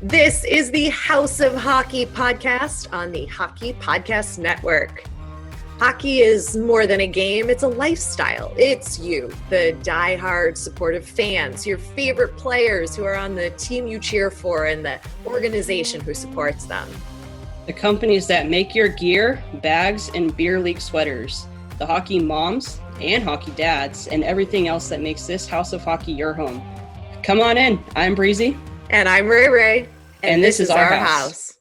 This is the House of Hockey podcast on the Hockey Podcast Network. Hockey is more than a game, it's a lifestyle. It's you, the diehard supportive fans, your favorite players who are on the team you cheer for and the organization who supports them. The companies that make your gear, bags, and beer league sweaters. The hockey moms and hockey dads and everything else that makes this House of Hockey your home. Come on in. I'm Breezy. And I'm Rae Rae. And this is our house.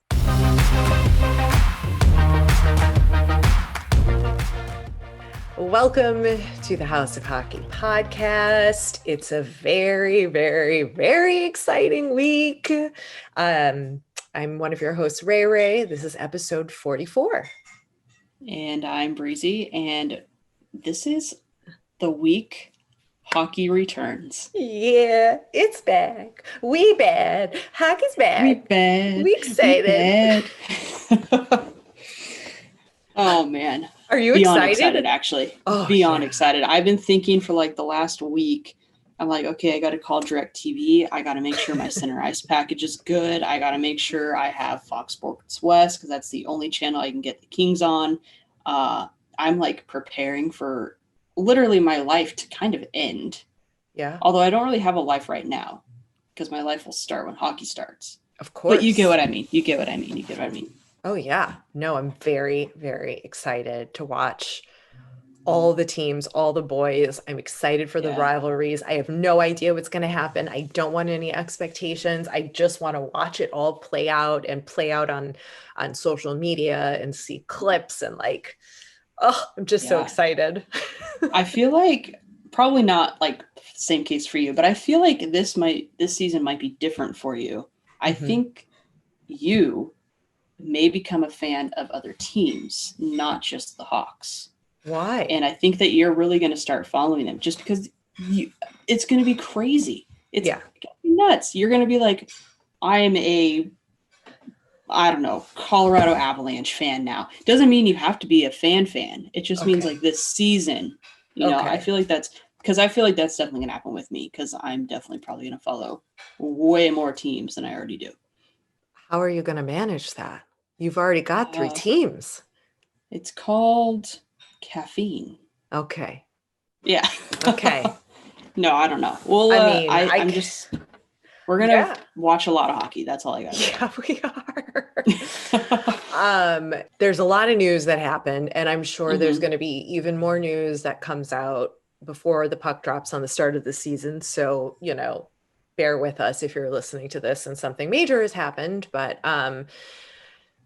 Welcome to the House of Hockey podcast. It's a very, very, very exciting week. I'm one of your hosts, Rae Rae. This is episode 44. And I'm Breezy. And this is the week hockey returns. Yeah, it's back. We bad. Hockey's back. We bad. We excited. We bad. Oh, man. Are you Beyond excited? Actually. Oh, Beyond yeah. excited. I've been thinking for like the last week. I'm like, okay, I got to call DirecTV. I got to make sure my center ice package is good. I got to make sure I have Fox Sports West because that's the only channel I can get the Kings on. I'm like preparing for literally my life to kind of end. Yeah. Although I don't really have a life right now because my life will start when hockey starts. Of course. But you get what I mean. Oh, yeah. No, I'm very, very excited to watch all the teams, all the boys. I'm excited for the rivalries. I have no idea what's going to happen. I don't want any expectations. I just want to watch it all play out on social media and see clips and like, oh, I'm just so excited. I feel like probably not like same case for you, but I feel like this season might be different for you. I think you may become a fan of other teams, not just the Hawks. Why? And I think that you're really going to start following them just because it's going to be crazy. It's nuts. You're going to be like, I am Colorado Avalanche fan now. Doesn't mean you have to be a fan. It just means like this season, I feel like that's definitely going to happen with me because I'm definitely probably going to follow way more teams than I already do. How are you going to manage that? You've already got 3 teams. It's called caffeine. Okay. Yeah. Okay. No, I don't know. Well, we're going to watch a lot of hockey. That's all I got. Yeah, we are. There's a lot of news that happened, and I'm sure there's going to be even more news that comes out before the puck drops on the start of the season. So, bear with us if you're listening to this and something major has happened. But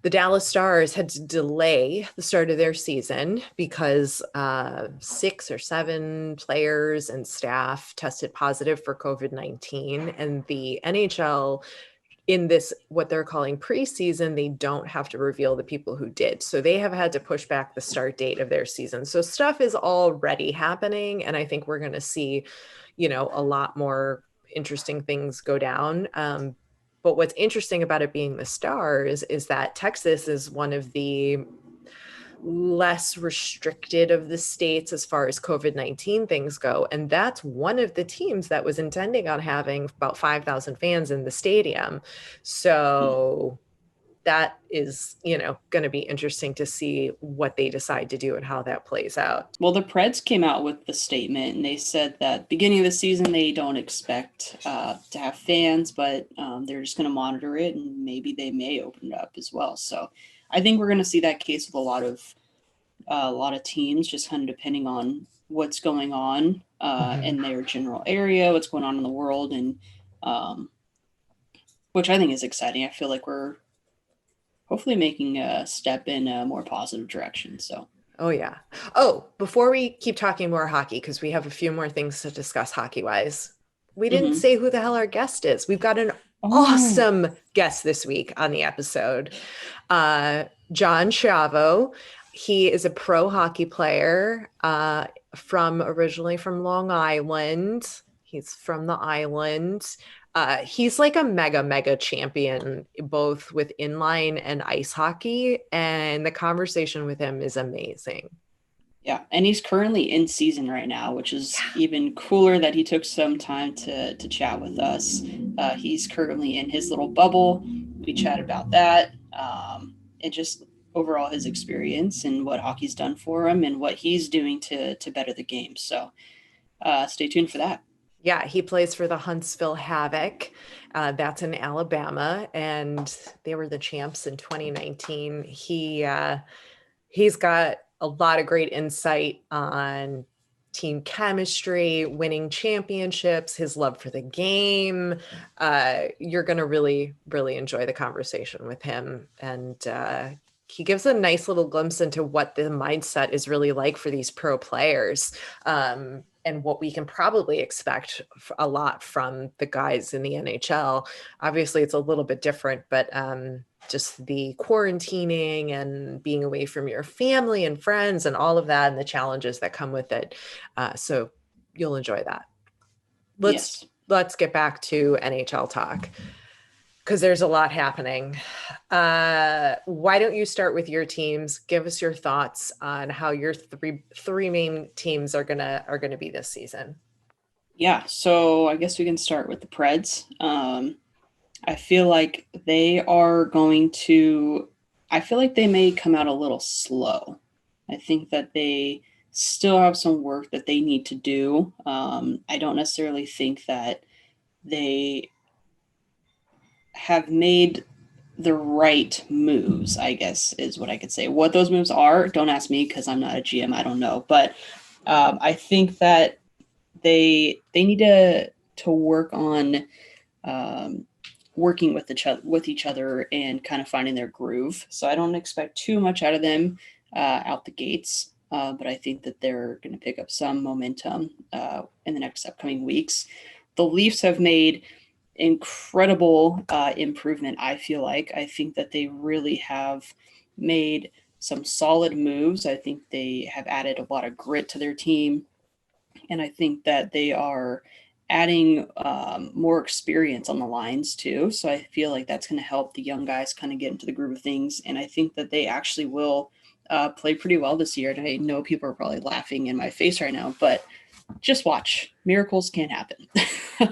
the Dallas Stars had to delay the start of their season because 6 or 7 players and staff tested positive for COVID-19. And the NHL, in this, what they're calling preseason, they don't have to reveal the people who did. So they have had to push back the start date of their season. So stuff is already happening. And I think we're going to see, a lot more interesting things go down. But what's interesting about it being the Stars is that Texas is one of the less restricted of the states as far as COVID-19 things go. And that's one of the teams that was intending on having about 5,000 fans in the stadium. So that is, going to be interesting to see what they decide to do and how that plays out. Well, the Preds came out with the statement and they said that beginning of the season, they don't expect to have fans, but they're just going to monitor it and maybe they may open it up as well. So I think we're going to see that case with a lot of teams, just kind of depending on what's going on in their general area, what's going on in the world, and which I think is exciting. I feel like we're hopefully making a step in a more positive direction. So. Oh, yeah. Oh, before we keep talking more hockey, because we have a few more things to discuss hockey-wise, we didn't say who the hell our guest is. We've got an awesome guest this week on the episode. John Schiavo. He is a pro hockey player originally from Long Island. He's from the island. He's like a mega champion, both with inline and ice hockey. And the conversation with him is amazing. Yeah, and he's currently in season right now, which is even cooler that he took some time to chat with us. He's currently in his little bubble. We chat about that, and just overall his experience and what hockey's done for him and what he's doing to better the game. So stay tuned for that. Yeah, he plays for the Huntsville Havoc. That's in Alabama, and they were the champs in 2019. He's got a lot of great insight on team chemistry, winning championships, his love for the game. You're going to really, really enjoy the conversation with him. And he gives a nice little glimpse into what the mindset is really like for these pro players. And what we can probably expect a lot from the guys in the NHL. Obviously, it's a little bit different, but just the quarantining and being away from your family and friends and all of that and the challenges that come with it. So you'll enjoy that. Let's get back to NHL talk because there's a lot happening. Why don't you start with your teams? Give us your thoughts on how your three main teams are gonna be this season. Yeah, so I guess we can start with the Preds. I feel like they are going to. I feel like they may come out a little slow. I think that they still have some work that they need to do. I don't necessarily think that they have made the right moves, I guess is what I could say. What those moves are, don't ask me because I'm not a GM. I don't know. But I think that they need to work on working with each other and kind of finding their groove. So I don't expect too much out of them out the gates. But I think that they're going to pick up some momentum in the next upcoming weeks. The Leafs have made incredible improvement, I feel like. I think that they really have made some solid moves. I think they have added a lot of grit to their team. And I think that they are adding more experience on the lines too. So I feel like that's going to help the young guys kind of get into the groove of things. And I think that they actually will play pretty well this year. And I know people are probably laughing in my face right now, but just watch. Miracles can happen.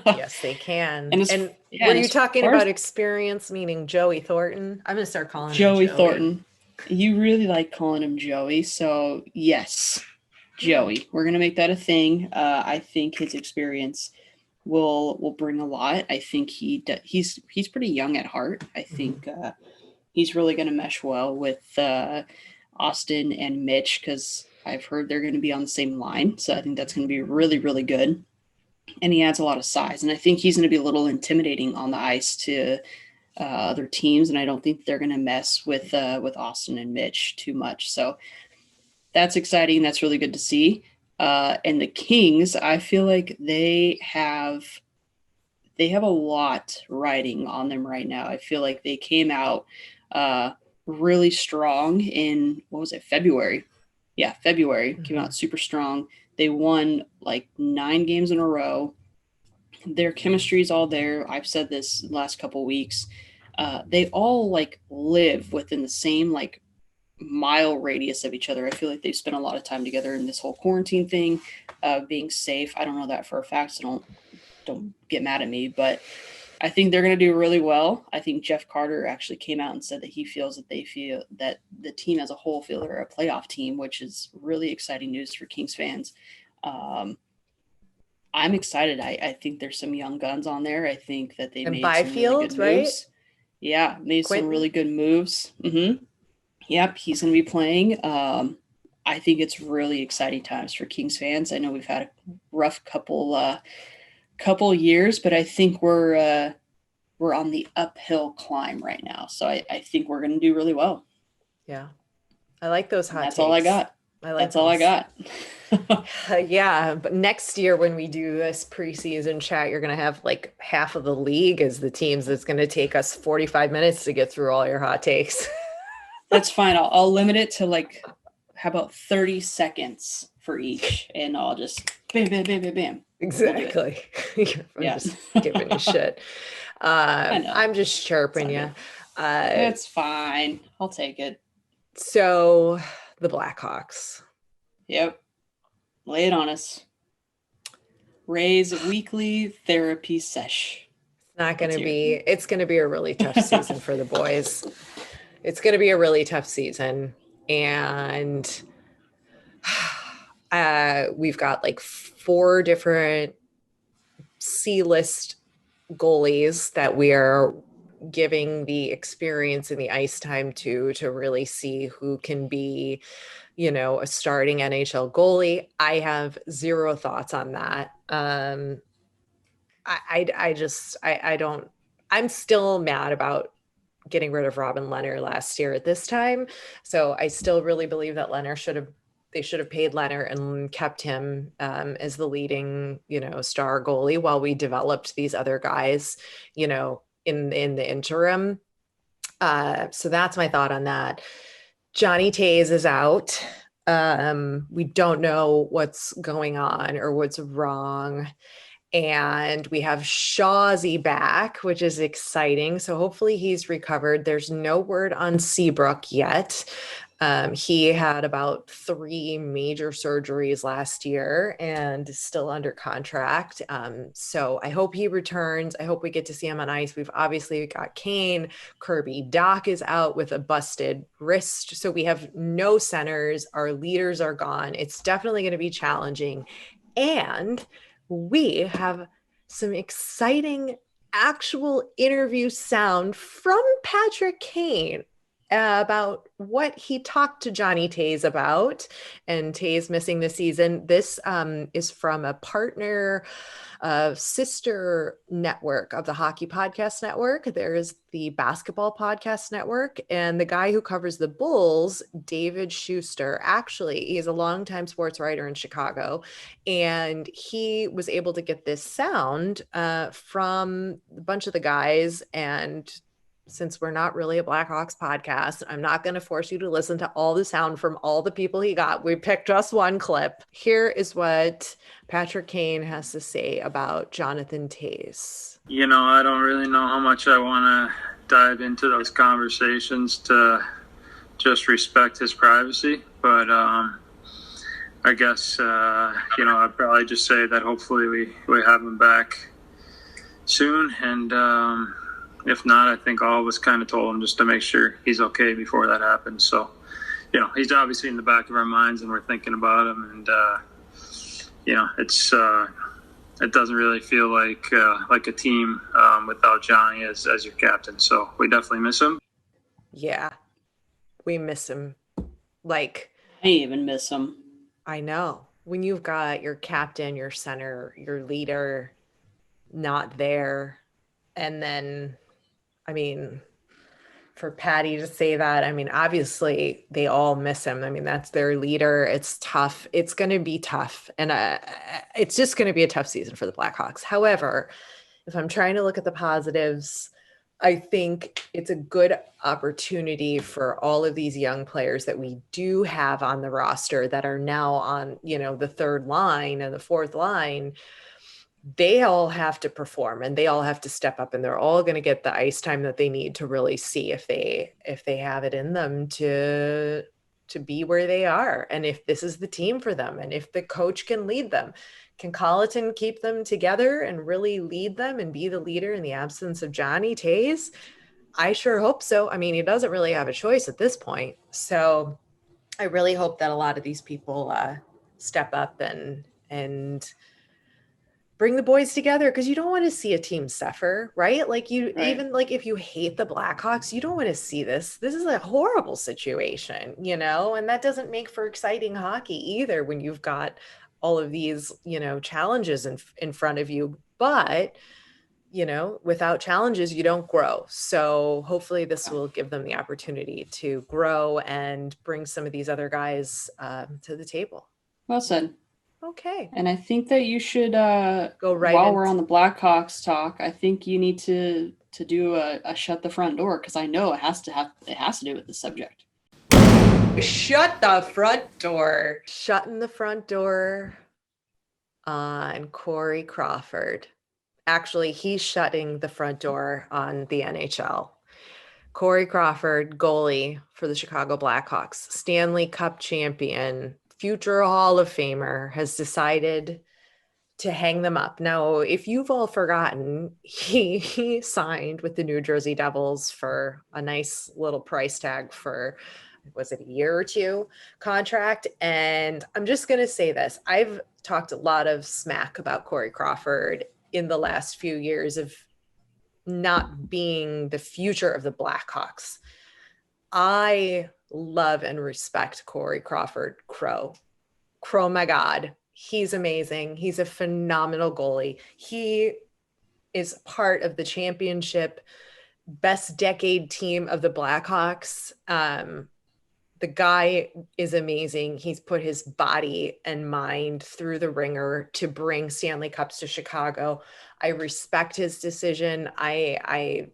Yes, they can. And yeah, were you talking about experience, meaning Joey Thornton? I'm going to start calling him Joey Thornton. You really like calling him Joey. So yes, Joey. We're going to make that a thing. I think his experience will bring a lot. I think he's pretty young at heart. I think he's really going to mesh well with Austin and Mitch because I've heard they're going to be on the same line. So I think that's going to be really, really good. And he adds a lot of size. And I think he's going to be a little intimidating on the ice to other teams. And I don't think they're going to mess with Austin and Mitch too much. So that's exciting. That's really good to see. And the Kings, I feel like they have a lot riding on them right now. I feel like they came out really strong in, what was it, February? Yeah, February. Came out super strong. They won like 9 games in a row. Their chemistry is all there. I've said this the last couple of weeks. They all like live within the same like mile radius of each other. I feel like they've spent a lot of time together in this whole quarantine thing, being safe. I don't know that for a fact, so don't get mad at me, but I think they're going to do really well. I think Jeff Carter actually came out and said that he feels that they feel that the team as a whole feel they're a playoff team, which is really exciting news for Kings fans. I'm excited. I think there's some young guns on there. I think that they made some really good moves. Yeah, made some really good moves. Yep, he's going to be playing. I think it's really exciting times for Kings fans. I know we've had a rough couple years, but I think we're on the uphill climb right now. So I think we're going to do really well. Yeah, I like those hot takes. That's all I got. That's all I got. Yeah, but next year when we do this preseason chat, you're going to have like half of the league as the teams. It's going to take us 45 minutes to get through all your hot takes. That's fine. I'll limit it to like, how about 30 seconds for each, and I'll just bam, bam, bam, bam, bam. Exactly. I'm just giving you shit. I'm just chirping you. It's fine. I'll take it. So the Blackhawks. Yep. Lay it on us. Rae's weekly therapy sesh. It's going to be a really tough season for the boys. It's going to be a really tough season. And we've got like 4 different C-list goalies that we are giving the experience and the ice time to really see who can be, a starting NHL goalie. I have zero thoughts on that. I don't, I'm still mad about getting rid of Robin Leonard last year at this time. So I still really believe that they should have paid Leonard and kept him as the leading, star goalie while we developed these other guys, in the interim. So that's my thought on that. Johnny Taze is out. We don't know what's going on or what's wrong. And we have Shawzy back, which is exciting. So hopefully he's recovered. There's no word on Seabrook yet. He had about 3 major surgeries last year and is still under contract. So I hope he returns. I hope we get to see him on ice. We've obviously got Kane. Kirby Doc is out with a busted wrist. So we have no centers. Our leaders are gone. It's definitely going to be challenging. And we have some exciting actual interview sound from Patrick Kane about what he talked to Johnny Taze about, and Taze missing the season. This is from a partner sister network of the Hockey Podcast Network. There's the Basketball Podcast Network, and the guy who covers the Bulls, David Schuster, actually, he's a longtime sports writer in Chicago, and he was able to get this sound from a bunch of the guys. And since we're not really a Blackhawks podcast, I'm not going to force you to listen to all the sound from all the people he got. We picked just one clip. Here is what Patrick Kane has to say about Jonathan Taze. I don't really know how much I want to dive into those conversations to just respect his privacy. But I guess, I'd probably just say that hopefully we have him back soon. And if not, I think all of us kind of told him just to make sure he's okay before that happens. So, he's obviously in the back of our minds and we're thinking about him. And, it doesn't really feel like a team without Johnny as your captain. So we definitely miss him. Yeah, we miss him. Like, I even miss him. I know. When you've got your captain, your center, your leader not there, and then, for Patty to say that, obviously they all miss him. That's their leader. It's tough. It's going to be tough. And it's just going to be a tough season for the Blackhawks. However, if I'm trying to look at the positives, I think it's a good opportunity for all of these young players that we do have on the roster that are now on, the 3rd line and the 4th line. They all have to perform and they all have to step up, and they're all going to get the ice time that they need to really see if they have it in them to be where they are, and if this is the team for them, and if the coach can lead them. Can Colleton keep them together and really lead them and be the leader in the absence of Johnny Taze? I sure hope so. He doesn't really have a choice at this point. So I really hope that a lot of these people step up and bring the boys together, because you don't want to see a team suffer, right? Right. Even like if you hate the Blackhawks, you don't want to see this. This is a horrible situation, and that doesn't make for exciting hockey either when you've got all of these, challenges in front of you. But, without challenges, you don't grow. So hopefully this will give them the opportunity to grow and bring some of these other guys to the table. Well said. Okay. And I think that you should go right while we're on the Blackhawks talk. I think you need to do a shut the front door, because I know it has to do with the subject. Shut the front door. Shutting the front door on Corey Crawford. Actually, he's shutting the front door on the NHL. Corey Crawford, goalie for the Chicago Blackhawks, Stanley Cup champion future Hall of Famer has decided to hang them up. Now, if you've all forgotten, he signed with the New Jersey Devils for a nice little price tag for, was it a year or two contract? And I'm just going to say this. I've talked a lot of smack about Corey Crawford in the last few years of not being the future of the Blackhawks. I love and respect Corey Crawford. Crow, my God. He's amazing. He's a phenomenal goalie. He is part of the championship best decade team of the Blackhawks. The guy is amazing. He's put his body and mind through the ringer to bring Stanley Cups to Chicago. I respect his decision. I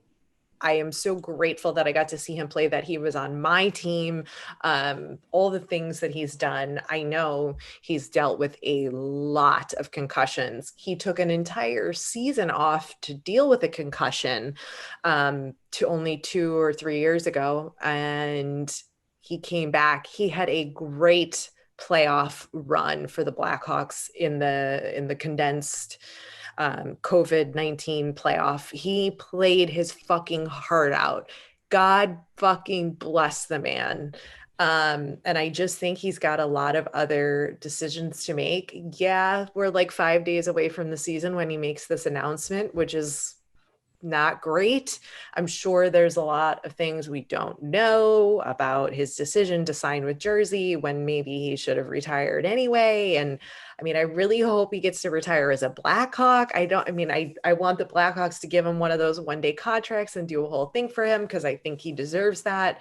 am so grateful that I got to see him play, that he was on my team. All the things that he's done. I know he's dealt with a lot of concussions. He took an entire season off to deal with a concussion to only 2 or 3 years ago. And he came back. He had a great playoff run for the Blackhawks in the condensed COVID-19 playoff. He played his fucking heart out. God fucking bless the man. And I just think he's got a lot of other decisions to make. Yeah, we're like 5 days away from the season when he makes this announcement, which is not great. I'm sure there's a lot of things we don't know about his decision to sign with Jersey when maybe he should have retired anyway. And I mean, I really hope he gets to retire as a Blackhawk. I want the Blackhawks to give him one of those one-day contracts and do a whole thing for him, because I think he deserves that.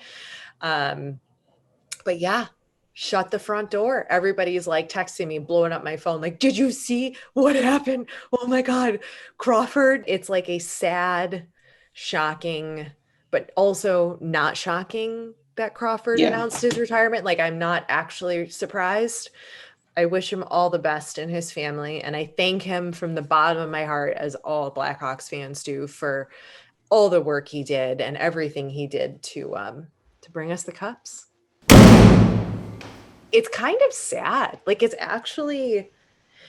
But yeah, shut the front door. Everybody's like texting me, blowing up my phone. Like, did you see what happened? Oh my God, Crawford. It's like a sad, shocking, but also not shocking that Crawford announced his retirement. Like, I'm not actually surprised. I wish him all the best in his family. And I thank him from the bottom of my heart, as all Blackhawks fans do, for all the work he did and everything he did to bring us the cups. It's kind of sad. Like, it's actually,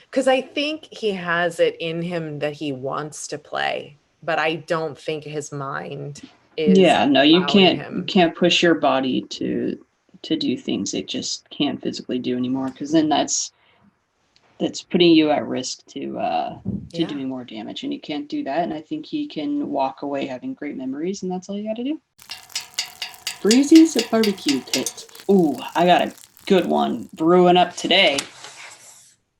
because I think he has it in him that he wants to play, but I don't think his mind is. Yeah, no, you can't. Him. You can't push your body to do things it just can't physically do anymore, because then that's putting you at risk to doing more damage, and you can't do that. And I think he can walk away having great memories, and that's all you got to do. Breezy's barbecue pit. Ooh, I got a good one brewing up today.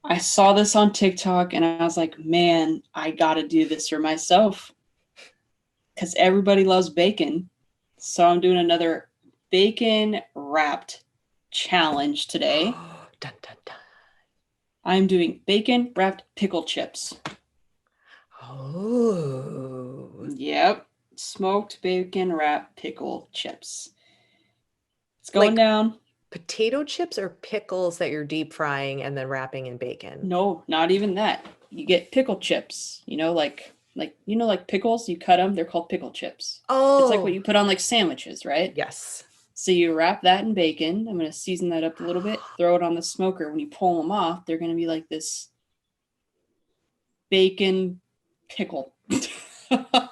I saw this on TikTok and I was like, man, I gotta do this for myself, because everybody loves bacon. So I'm doing another bacon wrapped challenge today. Dun, dun, dun. I'm doing bacon wrapped pickle chips. Oh. Yep. Smoked bacon wrapped pickle chips. It's going down. Potato chips or pickles that you're deep frying and then wrapping in bacon? No, not even that. You get pickle chips, like pickles, you cut them, they're called pickle chips. Oh. It's like what you put on like sandwiches, right? Yes. So you wrap that in bacon. I'm going to season that up a little bit, throw it on the smoker. When you pull them off, they're going to be like this bacon pickle. I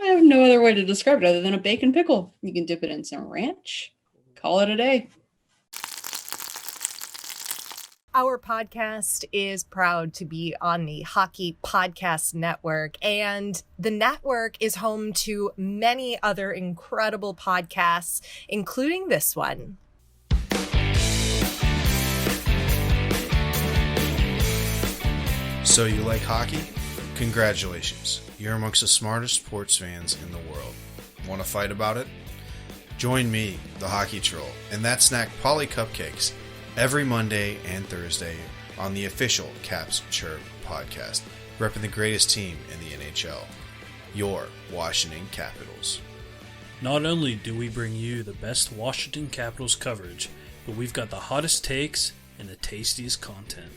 have no other way to describe it other than a bacon pickle. You can dip it in some ranch. Call it a day. Our podcast is proud to be on the Hockey Podcast Network, and the network is home to many other incredible podcasts, including this one. So you like hockey? Congratulations. You're amongst the smartest sports fans in the world. Want to fight about it? Join me, the Hockey Troll, and that snack Polly Cupcakes every Monday and Thursday on the official Caps Chirp podcast, repping the greatest team in the NHL, your Washington Capitals. Not only do we bring you the best Washington Capitals coverage, but we've got the hottest takes and the tastiest content.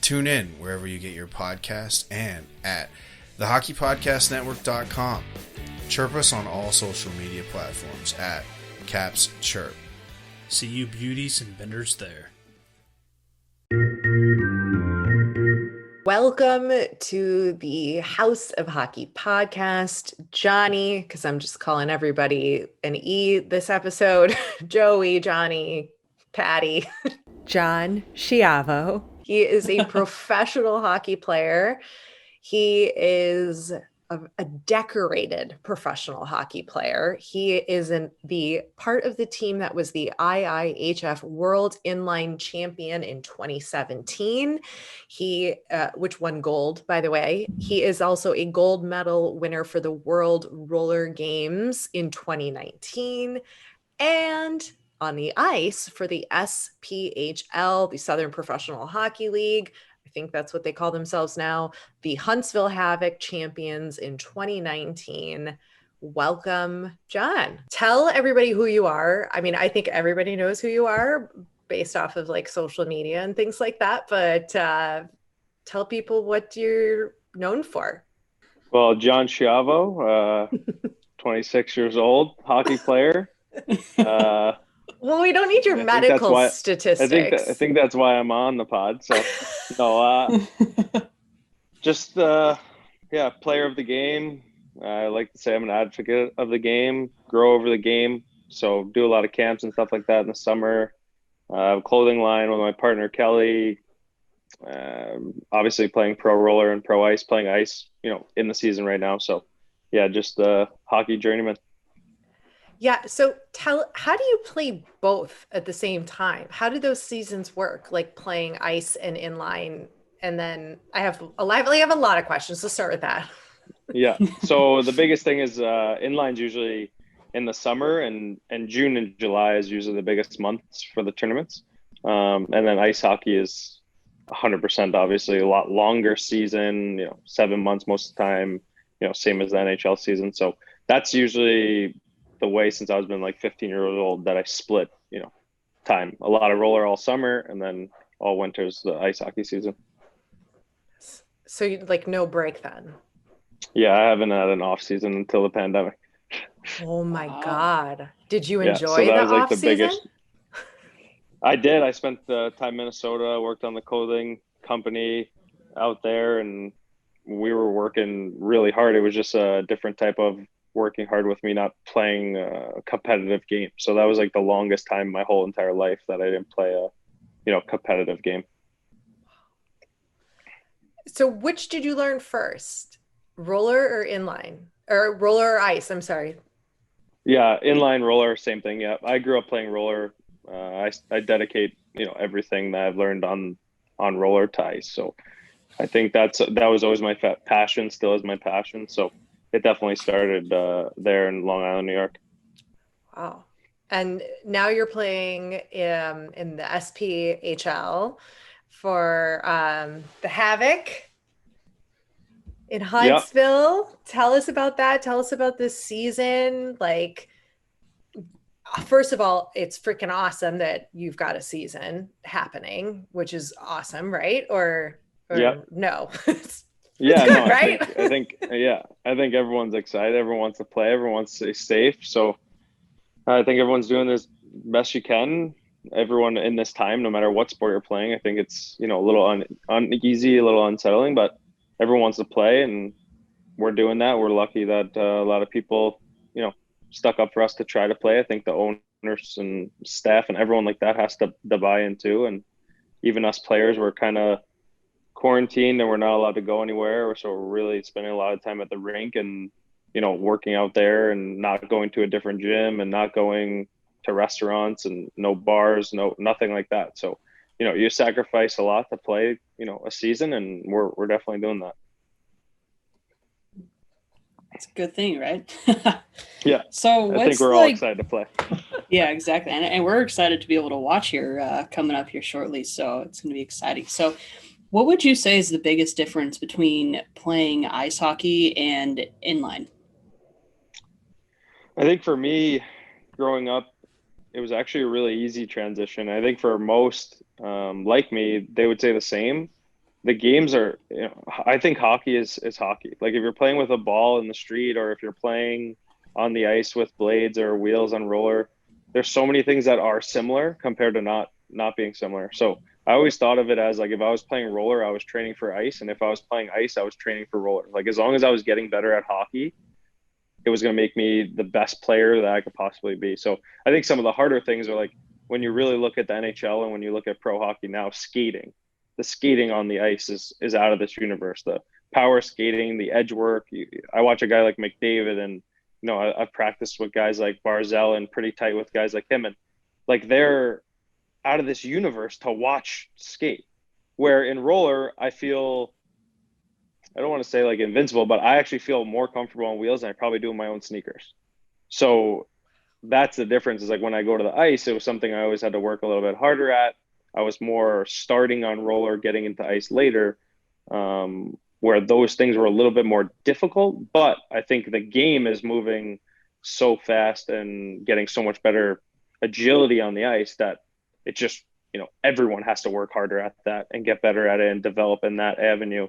Tune in wherever you get your podcast and at thehockeypodcastnetwork.com. Chirp us on all social media platforms at Caps Chirp. See you beauties and benders there. Welcome to the House of Hockey podcast. Johnny, because I'm just calling everybody an E this episode. Joey, Johnny, Patty. John Schiavo. He is a professional hockey player. He is a decorated professional hockey player. He is the part of the team that was the IIHF World Inline Champion in 2017. He, which won gold, by the way. He is also a gold medal winner for the World Roller Games in 2019. And on the ice for the SPHL, the Southern Professional Hockey League, I think that's what they call themselves now, the Hunstville Havoc Champions in 2019. Welcome, John. Tell everybody who you are. I mean, I think everybody knows who you are based off of like social media and things like that, but tell people what you're known for. Well, John Schiavo, 26 years old, hockey player. Well, we don't need your medical statistics. I think that's why I'm on the pod. So, just player of the game. I like to say I'm an advocate of the game. Grow over the game. So, do a lot of camps and stuff like that in the summer. Clothing line with my partner Kelly. Obviously, playing pro roller and pro ice. Playing ice, in the season right now. So, yeah, just hockey journeyman. Yeah. So how do you play both at the same time? How do those seasons work? Like playing ice and inline? And then I have a lot of questions. Let's start with that. Yeah. So the biggest thing is inline's usually in the summer, and June and July is usually the biggest months for the tournaments. And then ice hockey is 100%, obviously a lot longer season, 7 months most of the time, same as the NHL season. So that's usually the way since I was been like 15 years old that I split, time. A lot of roller all summer, and then all winter's the ice hockey season. So you like no break then? Yeah, I haven't had an off season until the pandemic. Oh my God. Did you enjoy the off season? I did. I spent the time in Minnesota, worked on the clothing company out there, and we were working really hard. It was just a different type of working hard with me, not playing a competitive game. So that was like the longest time my whole entire life that I didn't play a, competitive game. So which did you learn first? Roller or inline? Or roller or ice, I'm sorry. Yeah, inline, roller, same thing. Yeah, I grew up playing roller. I dedicate, everything that I've learned on roller to ice. So I think that was always my passion, still is my passion. So it definitely started there in Long Island, New York. Wow. And now you're playing in the SPHL for the Havoc in Huntsville. Yep. Tell us about that. Tell us about this season. Like, first of all, it's freaking awesome that you've got a season happening, which is awesome, right? Or yep. No. Yeah, good, no, right? I think everyone's excited. Everyone wants to play. Everyone wants to stay safe. So I think everyone's doing this best you can. Everyone in this time, no matter what sport you're playing, I think it's, a little uneasy, a little unsettling, but everyone wants to play, and we're doing that. We're lucky that a lot of people, stuck up for us to try to play. I think the owners and staff and everyone like that has to buy in too. And even us players, we're kind of quarantined and we're not allowed to go anywhere, so we're really spending a lot of time at the rink and working out there, and not going to a different gym, and not going to restaurants, and no bars, nothing like that. So you sacrifice a lot to play a season, and we're definitely doing that. It's a good thing, right? Yeah. So I think we're all excited to play. Yeah, exactly. And we're excited to be able to watch here coming up here shortly. So it's going to be exciting. So what would you say is the biggest difference between playing ice hockey and inline? I think for me, growing up, it was actually a really easy transition. I think for most like me, they would say the same. The games are, I think hockey is hockey. Like if you're playing with a ball in the street, or if you're playing on the ice with blades or wheels on roller, there's so many things that are similar compared to not being similar. So I always thought of it as like, if I was playing roller, I was training for ice. And if I was playing ice, I was training for roller. Like, as long as I was getting better at hockey, it was going to make me the best player that I could possibly be. So I think some of the harder things are like, when you really look at the NHL and when you look at pro hockey now, skating, the skating on the ice is out of this universe. The power skating, the edge work. I watch a guy like McDavid, and I've practiced with guys like Barzell and pretty tight with guys like him, and like they're out of this universe to watch skate. Where in roller, I don't want to say like invincible, but I actually feel more comfortable on wheels than I probably do in my own sneakers. So that's the difference. Is like, when I go to the ice, it was something I always had to work a little bit harder at. I was more starting on roller, getting into ice later, where those things were a little bit more difficult. But I think the game is moving so fast and getting so much better agility on the ice that it just, everyone has to work harder at that and get better at it and develop in that avenue,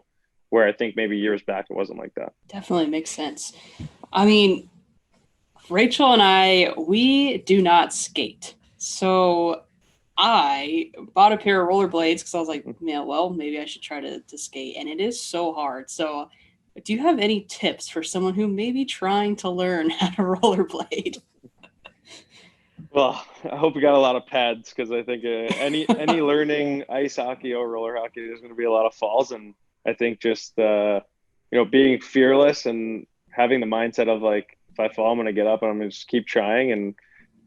where I think maybe years back it wasn't like that. Definitely makes sense. I mean, Rachel and I, we do not skate. So I bought a pair of rollerblades because I was like, man, well, maybe I should try to skate. And it is so hard. So do you have any tips for someone who may be trying to learn how to rollerblade? Well, I hope you got a lot of pads, because I think any learning ice hockey or roller hockey, there's going to be a lot of falls. And I think just, being fearless and having the mindset of like, if I fall, I'm going to get up and I'm going to just keep trying and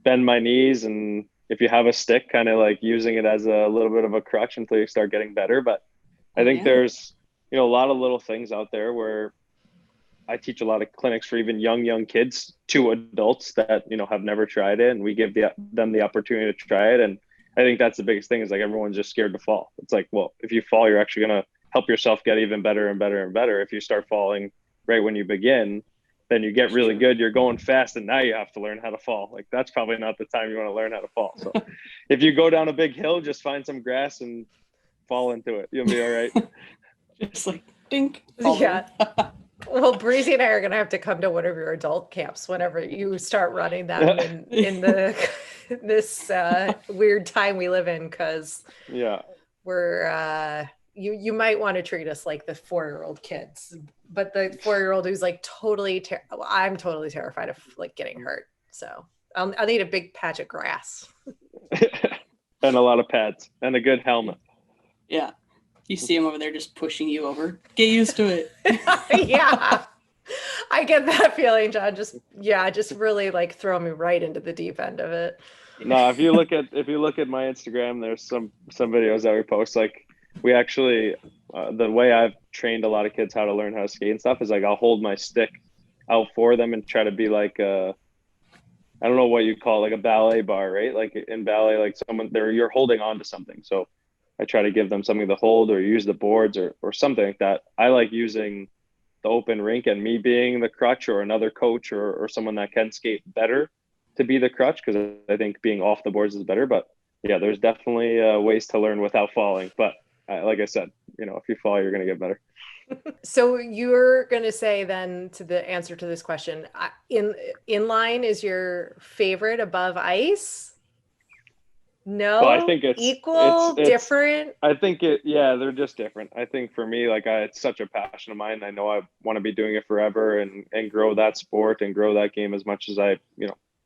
bend my knees. And if you have a stick, kind of like using it as a little bit of a crutch until you start getting better. But I think there's, a lot of little things out there where I teach a lot of clinics for even young kids to adults that, have never tried it. And we give them the opportunity to try it. And I think that's the biggest thing, is like, everyone's just scared to fall. It's like, well, if you fall, you're actually going to help yourself get even better and better and better. If you start falling right when you begin, then you get really good. You're going fast, and now you have to learn how to fall. Like, that's probably not the time you want to learn how to fall. So if you go down a big hill, just find some grass and fall into it. You'll be all right. Just like, dink. Yeah. Well, Breezy and I are going to have to come to one of your adult camps whenever you start running them in this weird time we live in, because we're you might want to treat us like the 4-year-old kids, but the 4-year-old who's like I'm totally terrified of like getting hurt. So I'll need a big patch of grass and a lot of pads and a good helmet. Yeah. You see him over there just pushing you over. Get used to it. Yeah. I get that feeling, John. Just really like throw me right into the deep end of it. No, if you look at my Instagram, there's some videos that we post. Like, we actually, the way I've trained a lot of kids how to learn how to skate and stuff is like, I'll hold my stick out for them and try to be like I don't know what you call it, like a ballet bar, right? Like in ballet, like you're holding on to something. So I try to give them something to hold, or use the boards or something like that. I like using the open rink and me being the crutch, or another coach or someone that can skate better to be the crutch, because I think being off the boards is better. But yeah, there's definitely ways to learn without falling. But like I said, if you fall, you're going to get better. So you're going to say then, to the answer to this question, inline is your favorite above ice? No, well, I think it's equal, different. I think they're just different. I think for me, like, it's such a passion of mine. I know I want to be doing it forever and grow that sport and grow that game as much as I,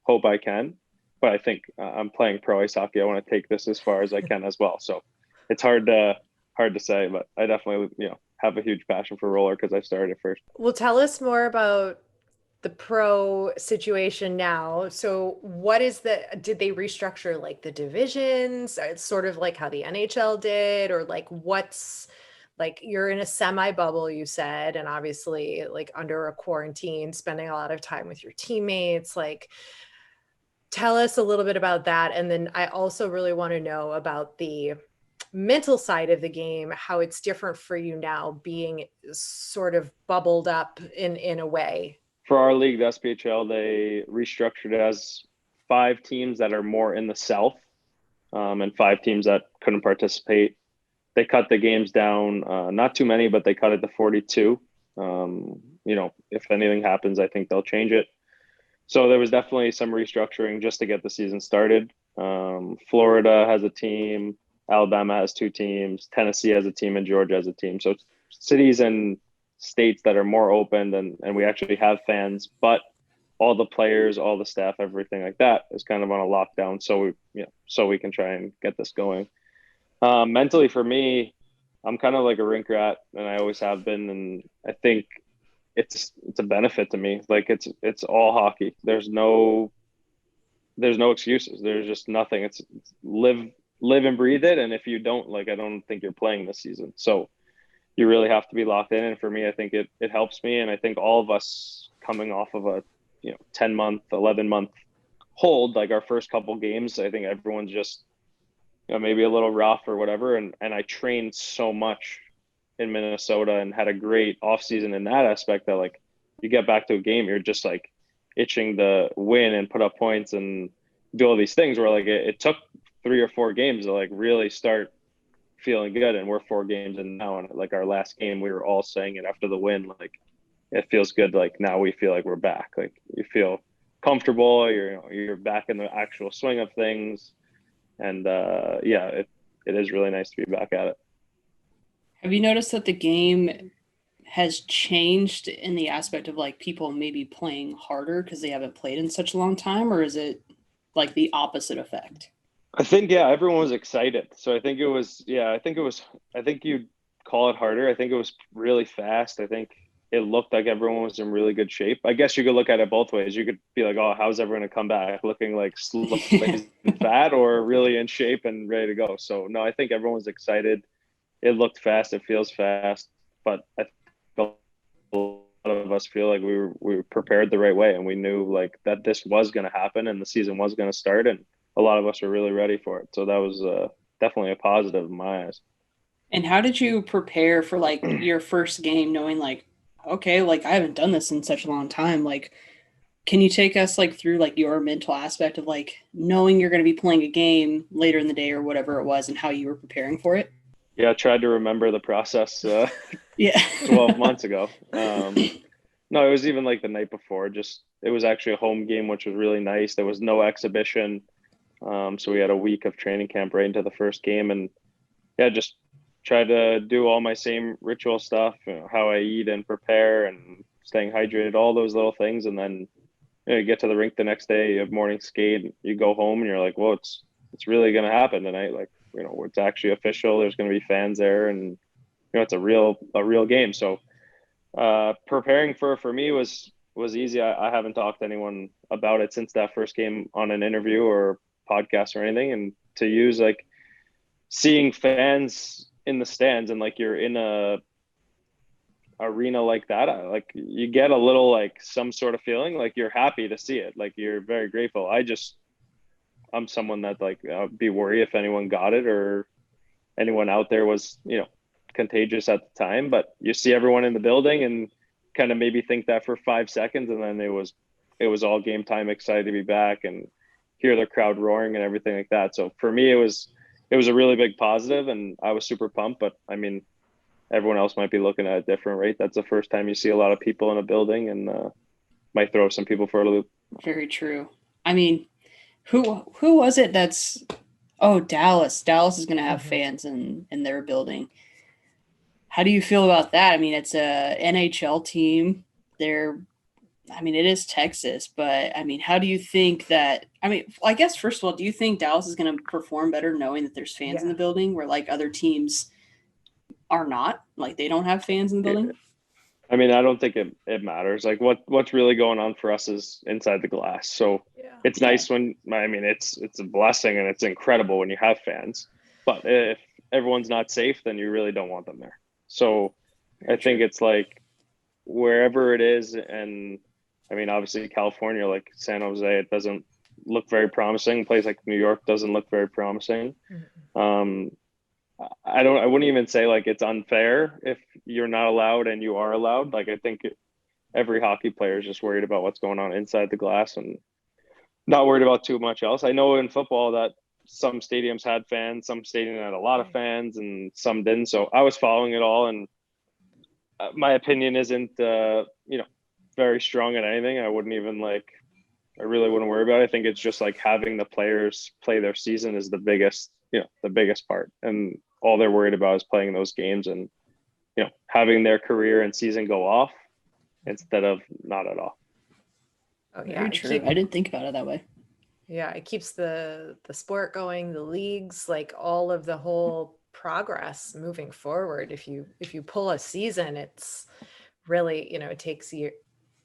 hope I can. But I think I'm playing pro ice hockey. I want to take this as far as I can as well. So it's hard to say, but I definitely, have a huge passion for roller because I started it first. Well, tell us more about the pro situation now. So did they restructure like the divisions? It's sort of like how the NHL did, or like what's like, you're in a semi bubble, you said, and obviously like under a quarantine, spending a lot of time with your teammates. Like, tell us a little bit about that. And then I also really want to know about the mental side of the game, how it's different for you now being sort of bubbled up in a way. For our league, the SPHL, they restructured it as 5 teams that are more in the South, and 5 teams that couldn't participate. They cut the games down, not too many, but they cut it to 42. If anything happens, I think they'll change it. So there was definitely some restructuring just to get the season started. Florida has a team. Alabama has 2 teams, Tennessee has a team, and Georgia has a team. So it's cities and states that are more open and we actually have fans, but all the players, all the staff, everything like that is kind of on a lockdown. So we can try and get this going. Mentally for me, I'm kind of like a rink rat, and I always have been. And I think it's a benefit to me. Like it's all hockey. There's no excuses. There's just nothing. It's live and breathe it. And if you don't, like, I don't think you're playing this season. So you really have to be locked in. And for me, I think it helps me. And I think all of us coming off of a 10-month, 11-month hold, like our first couple games, I think everyone's just maybe a little rough or whatever. And I trained so much in Minnesota and had a great off season in that aspect that, like, you get back to a game, you're just like itching to win and put up points and do all these things where, like, it took 3 or 4 games to like really start feeling good. And we're 4 games in now, and like our last game, we were all saying it after the win, like, it feels good. Like now we feel like we're back. Like you feel comfortable. You're back in the actual swing of things. And it is really nice to be back at it. Have you noticed that the game has changed in the aspect of like people maybe playing harder because they haven't played in such a long time, or is it like the opposite effect? I think, everyone was excited. So I think you'd call it harder. I think it was really fast. I think it looked like everyone was in really good shape. I guess you could look at it both ways. You could be like, oh, how's everyone going to come back? Looking like slow and fat, or really in shape and ready to go. So no, I think everyone was excited. It looked fast. It feels fast. But I think a lot of us feel like we were prepared the right way, and we knew like that this was going to happen and the season was going to start, and a lot of us were really ready for it. So that was definitely a positive in my eyes. And how did you prepare for like your first game, knowing like, okay, like I haven't done this in such a long time? Like, can you take us like through like your mental aspect of like knowing you're going to be playing a game later in the day or whatever it was, and how you were preparing for it? Yeah, I tried to remember the process 12 months ago. No, it was even like the night before. It was actually a home game, which was really nice. There was no exhibition. So we had a week of training camp right into the first game, and just try to do all my same ritual stuff, how I eat and prepare and staying hydrated, all those little things. And then you get to the rink the next day, you have morning skate, you go home and you're like, well, it's really going to happen tonight. Like, it's actually official. There's going to be fans there, and it's a real game. So preparing for me was easy. I haven't talked to anyone about it since that first game on an interview or podcast or anything. And to use like seeing fans in the stands, and like you're in a arena like that, like you get a little like some sort of feeling like you're happy to see it, like you're very grateful. I'm someone that like I'd be worried if anyone got it or anyone out there was contagious at the time, but you see everyone in the building and kind of maybe think that for 5 seconds, and then it was all game time, excited to be back and hear the crowd roaring and everything like that. So for me, it was a really big positive, and I was super pumped. But I mean, everyone else might be looking at it different, right? That's the first time you see a lot of people in a building, and might throw some people for a loop. Very true. I mean, who was it that's Dallas is going to have fans in their building. How do you feel about that? I mean, it's a NHL team. It is Texas, but I mean, how do you think that, I guess first of all, do you think Dallas is going to perform better knowing that there's fans in the building, where like other teams are not, like they don't have fans in the building? I mean, I don't think it matters. Like what's really going on for us is inside the glass. So it's nice when, it's a blessing and it's incredible when you have fans, but if everyone's not safe, then you really don't want them there. So I think it's like wherever it is. And I mean, obviously California, like San Jose, it doesn't look very promising. A place like New York doesn't look very promising. I wouldn't even say like it's unfair if you're not allowed and you are allowed. Like I think every hockey player is just worried about what's going on inside the glass and not worried about too much else. I know in football that some stadiums had fans, some stadiums had a lot of fans, and some didn't. So I was following it all, and my opinion isn't very strong at anything. I really wouldn't worry about it. I think it's just like having the players play their season is the biggest part. And all they're worried about is playing those games and, having their career and season go off instead of not at all. Oh yeah, Very true. I didn't think about it that way. Yeah, it keeps the sport going, the leagues, like all of the whole progress moving forward. If you pull a season, it's really, it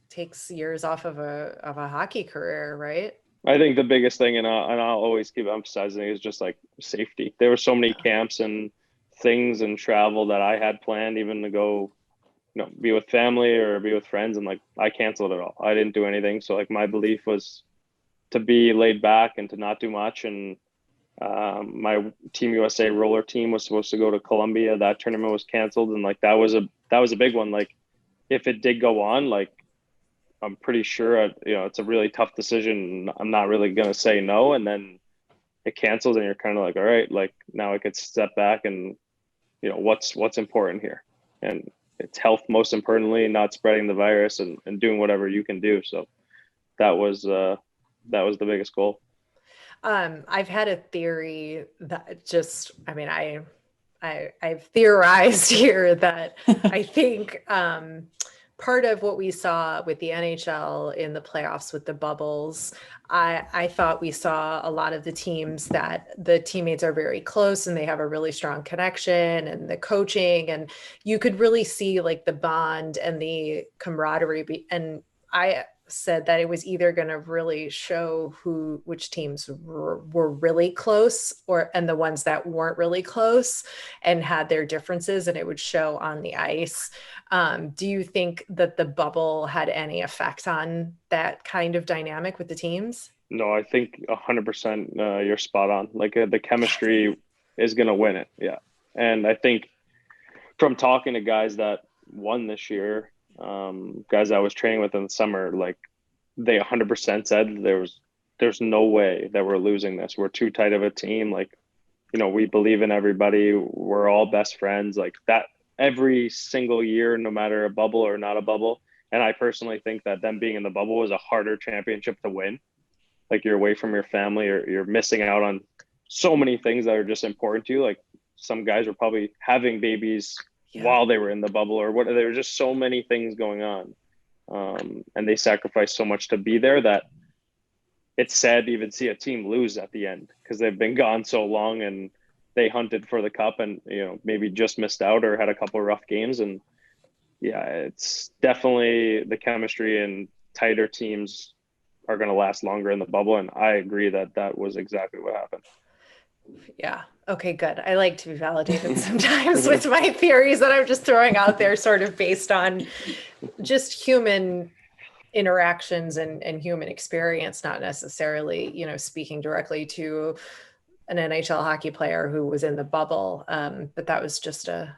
takes years off of a hockey career, right? I think the biggest thing, and I'll always keep emphasizing, is just like safety. There were so many camps and things and travel that I had planned, even to go, be with family or be with friends, and like I canceled it all. I didn't do anything. So like my belief was to be laid back and to not do much. And my Team USA roller team was supposed to go to Colombia. That tournament was canceled, and like that was a big one. Like if it did go on, like I'm pretty sure, it's a really tough decision. I'm not really going to say no. And then it cancels and you're kind of like, all right, like now I could step back and, what's important here. And it's health, most importantly, not spreading the virus and doing whatever you can do. So that was the biggest goal. I've had a theory that I've theorized here that I think, part of what we saw with the NHL in the playoffs with the bubbles, I thought we saw a lot of the teams that the teammates are very close and they have a really strong connection, and the coaching, and you could really see like the bond and the camaraderie. And I said that it was either going to really show which teams were really close, and the ones that weren't really close and had their differences, and it would show on the ice. Do you think that the bubble had any effect on that kind of dynamic with the teams? No, I think 100% you're spot on. Like the chemistry is going to win it. Yeah. And I think from talking to guys that won this year, guys I was training with in the summer, like they 100% said there's no way that we're losing this. We're too tight of a team. Like, we believe in everybody. We're all best friends, like that every single year, no matter a bubble or not a bubble. And I personally think that them being in the bubble was a harder championship to win. Like you're away from your family, or you're missing out on so many things that are just important to you. Like some guys were probably having babies while they were in the bubble, or what. There were just so many things going on. And they sacrificed so much to be there that it's sad to even see a team lose at the end, because they've been gone so long and they hunted for the cup and, maybe just missed out or had a couple of rough games. And yeah, it's definitely the chemistry, and tighter teams are going to last longer in the bubble. And I agree that was exactly what happened. Yeah. Okay, good. I like to be validated sometimes with my theories that I'm just throwing out there, sort of based on just human interactions and human experience, not necessarily, speaking directly to an NHL hockey player who was in the bubble. But that was just a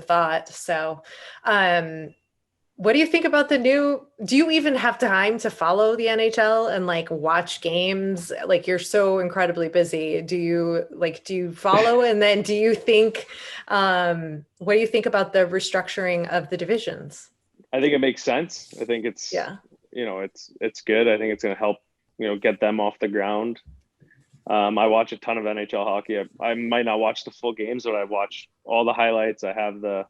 thought. So, what do you think about do you even have time to follow the NHL and like watch games? Like you're so incredibly busy. Do you follow? And then do you think, what do you think about the restructuring of the divisions? I think it makes sense. I think it's, it's good. I think it's going to help, get them off the ground. I watch a ton of NHL hockey. I might not watch the full games, but I watch all the highlights. I have the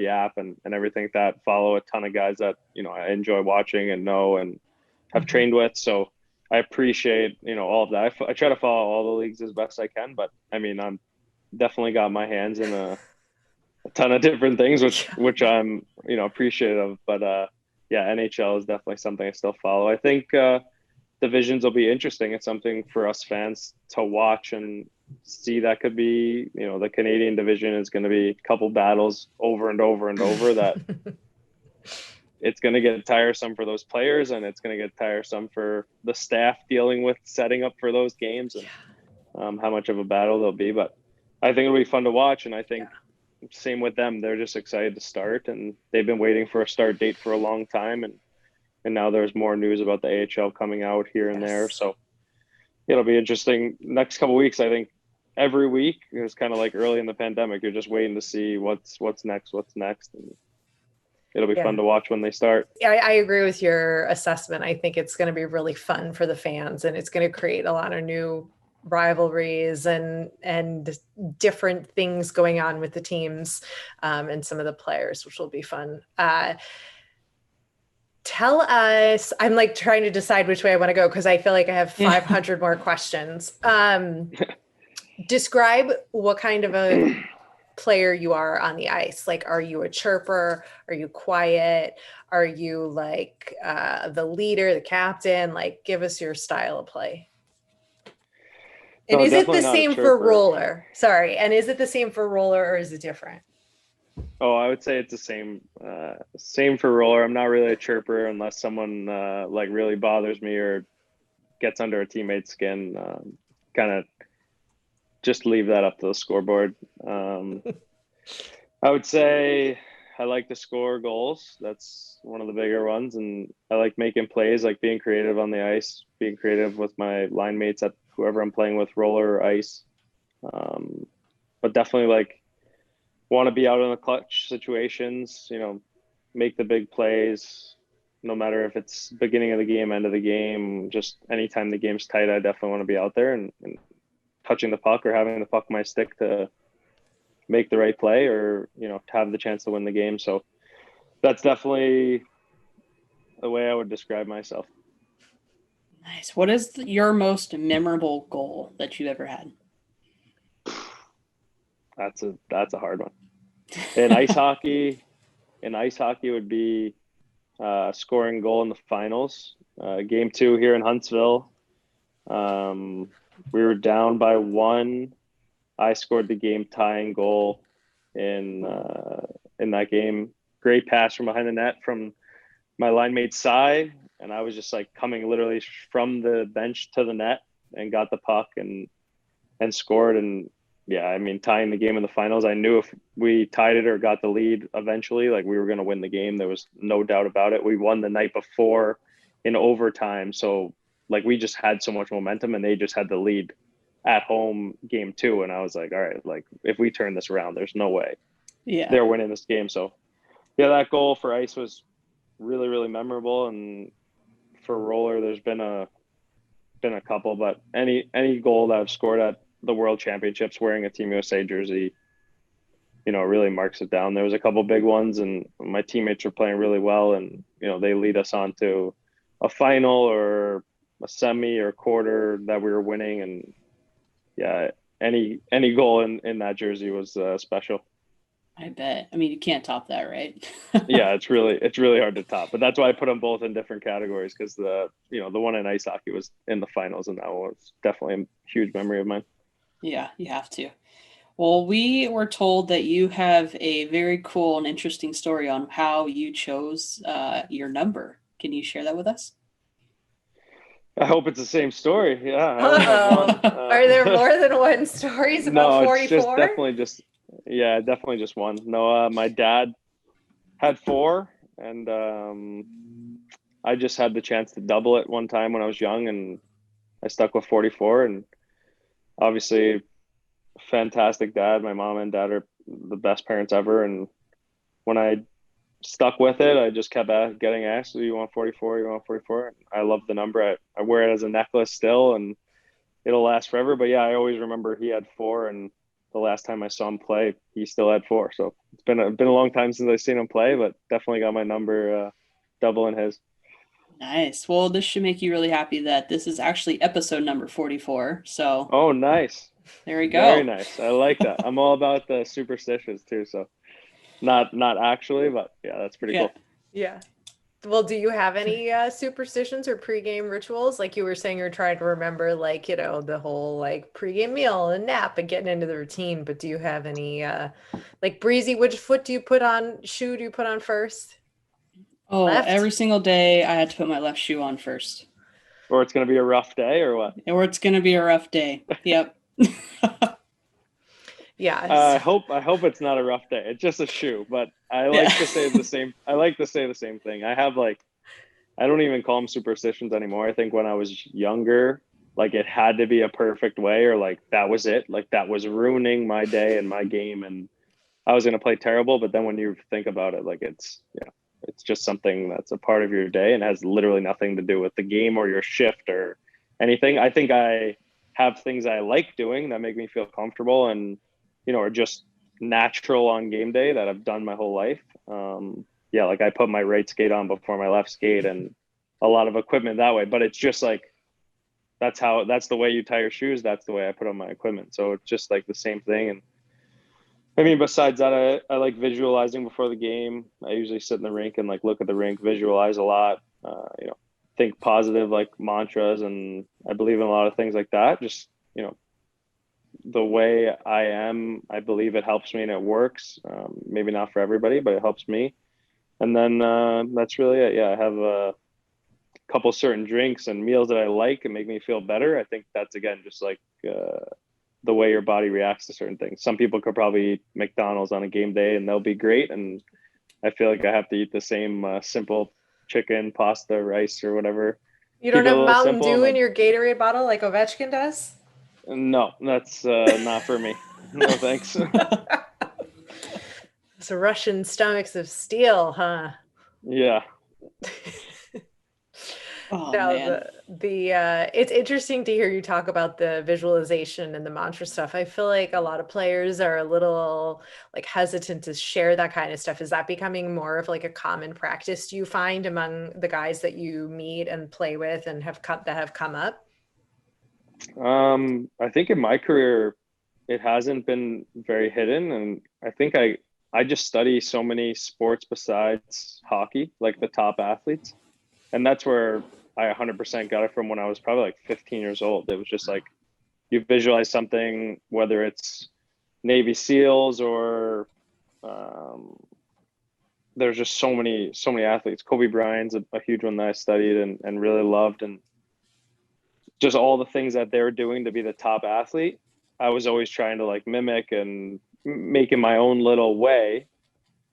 app and everything like that. Follow a ton of guys that, I enjoy watching and know and have trained with. So I appreciate, all of that. I try to follow all the leagues as best I can, but I mean, I'm definitely got my hands in a ton of different things, which I'm, appreciative of. But NHL is definitely something I still follow. I think, divisions will be interesting. It's something for us fans to watch and see. That could be, the Canadian division is going to be a couple battles over and over and over that it's going to get tiresome for those players, and it's going to get tiresome for the staff dealing with setting up for those games and how much of a battle they'll be. But I think it'll be fun to watch. And I think same with them. They're just excited to start, and they've been waiting for a start date for a long time. And now there's more news about the AHL coming out here and there. So it'll be interesting. Next couple of weeks, I think every week is kind of like early in the pandemic. You're just waiting to see what's next. And it'll be fun to watch when they start. Yeah, I agree with your assessment. I think it's going to be really fun for the fans, and it's going to create a lot of new rivalries and different things going on with the teams and some of the players, which will be fun. Tell us, I'm like trying to decide which way I want to go because I feel like I have 500 more questions. Describe what kind of a player you are on the ice. Like, are you a chirper? Are you quiet? Are you like the leader, the captain? Like, give us your style of play. And is it the same for roller? Sorry. And is it the same for roller or is it different? Oh, I would say it's the same for roller. I'm not really a chirper unless someone like really bothers me or gets under a teammate's skin. Kind of just leave that up to the scoreboard. I would say I like to score goals. That's one of the bigger ones. And I like making plays, like being creative on the ice, being creative with my line mates at whoever I'm playing with, roller or ice. But definitely like want to be out in the clutch situations, you know, make the big plays, no matter if it's beginning of the game, end of the game, just anytime the game's tight, I definitely want to be out there and touching the puck or having the puck in my stick to make the right play or, you know, to have the chance to win the game. So that's definitely the way I would describe myself. Nice. What is your most memorable goal that you've ever had? That's a hard one. In ice hockey would be scoring goal in the finals. Game 2 here in Huntsville. We were down by 1. I scored the game tying goal in that game. Great pass from behind the net from my line mate Cy, and I was just like coming literally from the bench to the net and got the puck and scored. And yeah, I mean, tying the game in the finals, I knew if we tied it or got the lead eventually, like we were going to win the game. There was no doubt about it. We won the night before in overtime. So like we just had so much momentum and they just had the lead at home game 2. And I was like, all right, like if we turn this around, there's no way they're winning this game. So yeah, that goal for ice was really, really memorable. And for roller, there's been a couple, but any goal that I've scored at the World Championships wearing a Team USA jersey, you know, really marks it down. There was a couple big ones and my teammates were playing really well and, you know, they lead us on to a final or a semi or quarter that we were winning. And yeah, any goal in that jersey was special. I bet. I mean, you can't top that, right? Yeah, it's really hard to top, but that's why I put them both in different categories because the one in ice hockey was in the finals and that was definitely a huge memory of mine. Yeah, you have to. Well, we were told that you have a very cool and interesting story on how you chose your number. Can you share that with us? I hope it's the same story. Yeah. Are there more than one stories about 44? No, it's definitely just one. No, my dad had 4 and I just had the chance to double it one time when I was young and I stuck with 44 and obviously fantastic dad. My mom and dad are the best parents ever. And when I stuck with it, I just kept getting asked, do you want 44? You want 44? I love the number. I wear it as a necklace still and it'll last forever. But yeah, I always remember he had 4 and the last time I saw him play, he still had 4. So it's been a long time since I've seen him play, but definitely got my number double in his. Nice. Well, this should make you really happy that this is actually episode number 44. So. Oh, nice. There we go. Very nice. I like that. I'm all about the superstitions too. So not actually, but yeah, that's pretty cool. Yeah. Well, do you have any superstitions or pregame rituals? Like you were saying, you're trying to remember, like, you know, the whole like pregame meal and nap and getting into the routine. But do you have any, like Breezy? Which shoe do you put on first? Oh, left? Every single day I had to put my left shoe on first. Or it's going to be a rough day, or what? Or it's going to be a rough day. Yep. Yeah. I hope it's not a rough day. It's just a shoe, but I like to say the same. I like to say the same thing. I have I don't even call them superstitions anymore. I think when I was younger, like it had to be a perfect way, or like that was it. Like that was ruining my day and my game, and I was going to play terrible. But then when you think about it, like it's It's just something that's a part of your day and has literally nothing to do with the game or your shift or anything. I think I have things I like doing that make me feel comfortable and, are just natural on game day that I've done my whole life. Yeah, like I put my right skate on before my left skate and a lot of equipment that way, but it's just like, that's the way you tie your shoes. That's the way I put on my equipment. So it's just like the same thing. And I mean, besides that, I like visualizing before the game. I usually sit in the rink and like look at the rink, visualize a lot, think positive like mantras. And I believe in a lot of things like that. Just, the way I am, I believe it helps me and it works. Maybe not for everybody, but it helps me. And then that's really it. Yeah, I have a couple certain drinks and meals that I like and make me feel better. I think that's, again, just like the way your body reacts to certain things. Some people could probably eat McDonald's on a game day and they'll be great. And I feel like I have to eat the same simple chicken, pasta, rice, or whatever. You don't have Mountain simple. Dew in your Gatorade bottle like Ovechkin does? No, that's not for me. No, thanks. So Russian stomachs of steel, huh? Yeah. Oh, No, man. it's interesting to hear you talk about the visualization and the mantra stuff. I feel like a lot of players are a little like hesitant to share that kind of stuff. Is that becoming more of like a common practice, do you find, among the guys that you meet and play with and have come up? I think in my career, it hasn't been very hidden. And I think I just study so many sports besides hockey, like the top athletes. And that's where I 100% got it from when I was probably like 15 years old. It was just like, you visualize something, whether it's Navy SEALs or there's just so many athletes. Kobe Bryant's a huge one that I studied and really loved. And just all the things that they're doing to be the top athlete, I was always trying to like mimic and make in my own little way.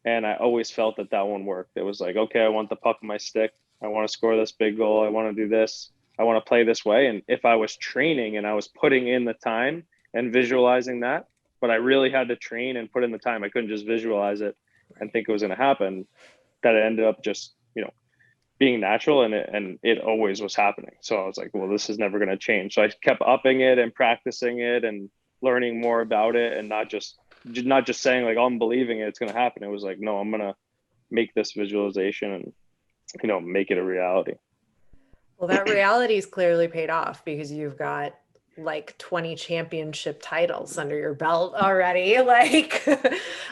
And I always felt that one worked. It was like, okay, I want the puck in my stick. I want to score this big goal. I want to do this. I want to play this way. And if I was training and I was putting in the time and visualizing that, but I really had to train and put in the time, I couldn't just visualize it and think it was going to happen, that it ended up just, being natural, and it always was happening. So I was like, well, this is never going to change. So I kept upping it and practicing it and learning more about it, and not just saying like, oh, I'm believing it's going to happen. It was like, no, I'm going to make this visualization and, make it a reality. Well, that reality is clearly paid off because you've got like 20 championship titles under your belt already. Like,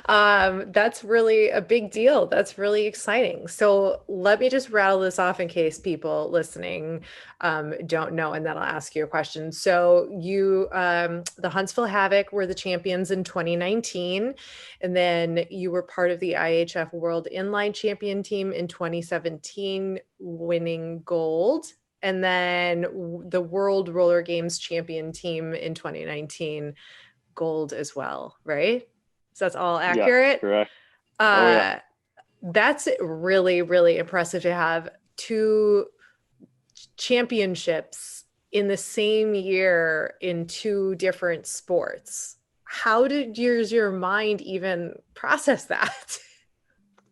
that's really a big deal. That's really exciting. So let me just rattle this off in case people listening don't know, and then I'll ask you a question. So you, the Huntsville Havoc were the champions in 2019, and then you were part of the IIHF World Inline Champion team in 2017, winning gold. And then the World Roller Games champion team in 2019, gold as well, right? So that's all accurate? Yeah, correct. Yeah. That's really, really impressive to have 2 championships in the same year in 2 different sports. How did your mind even process that?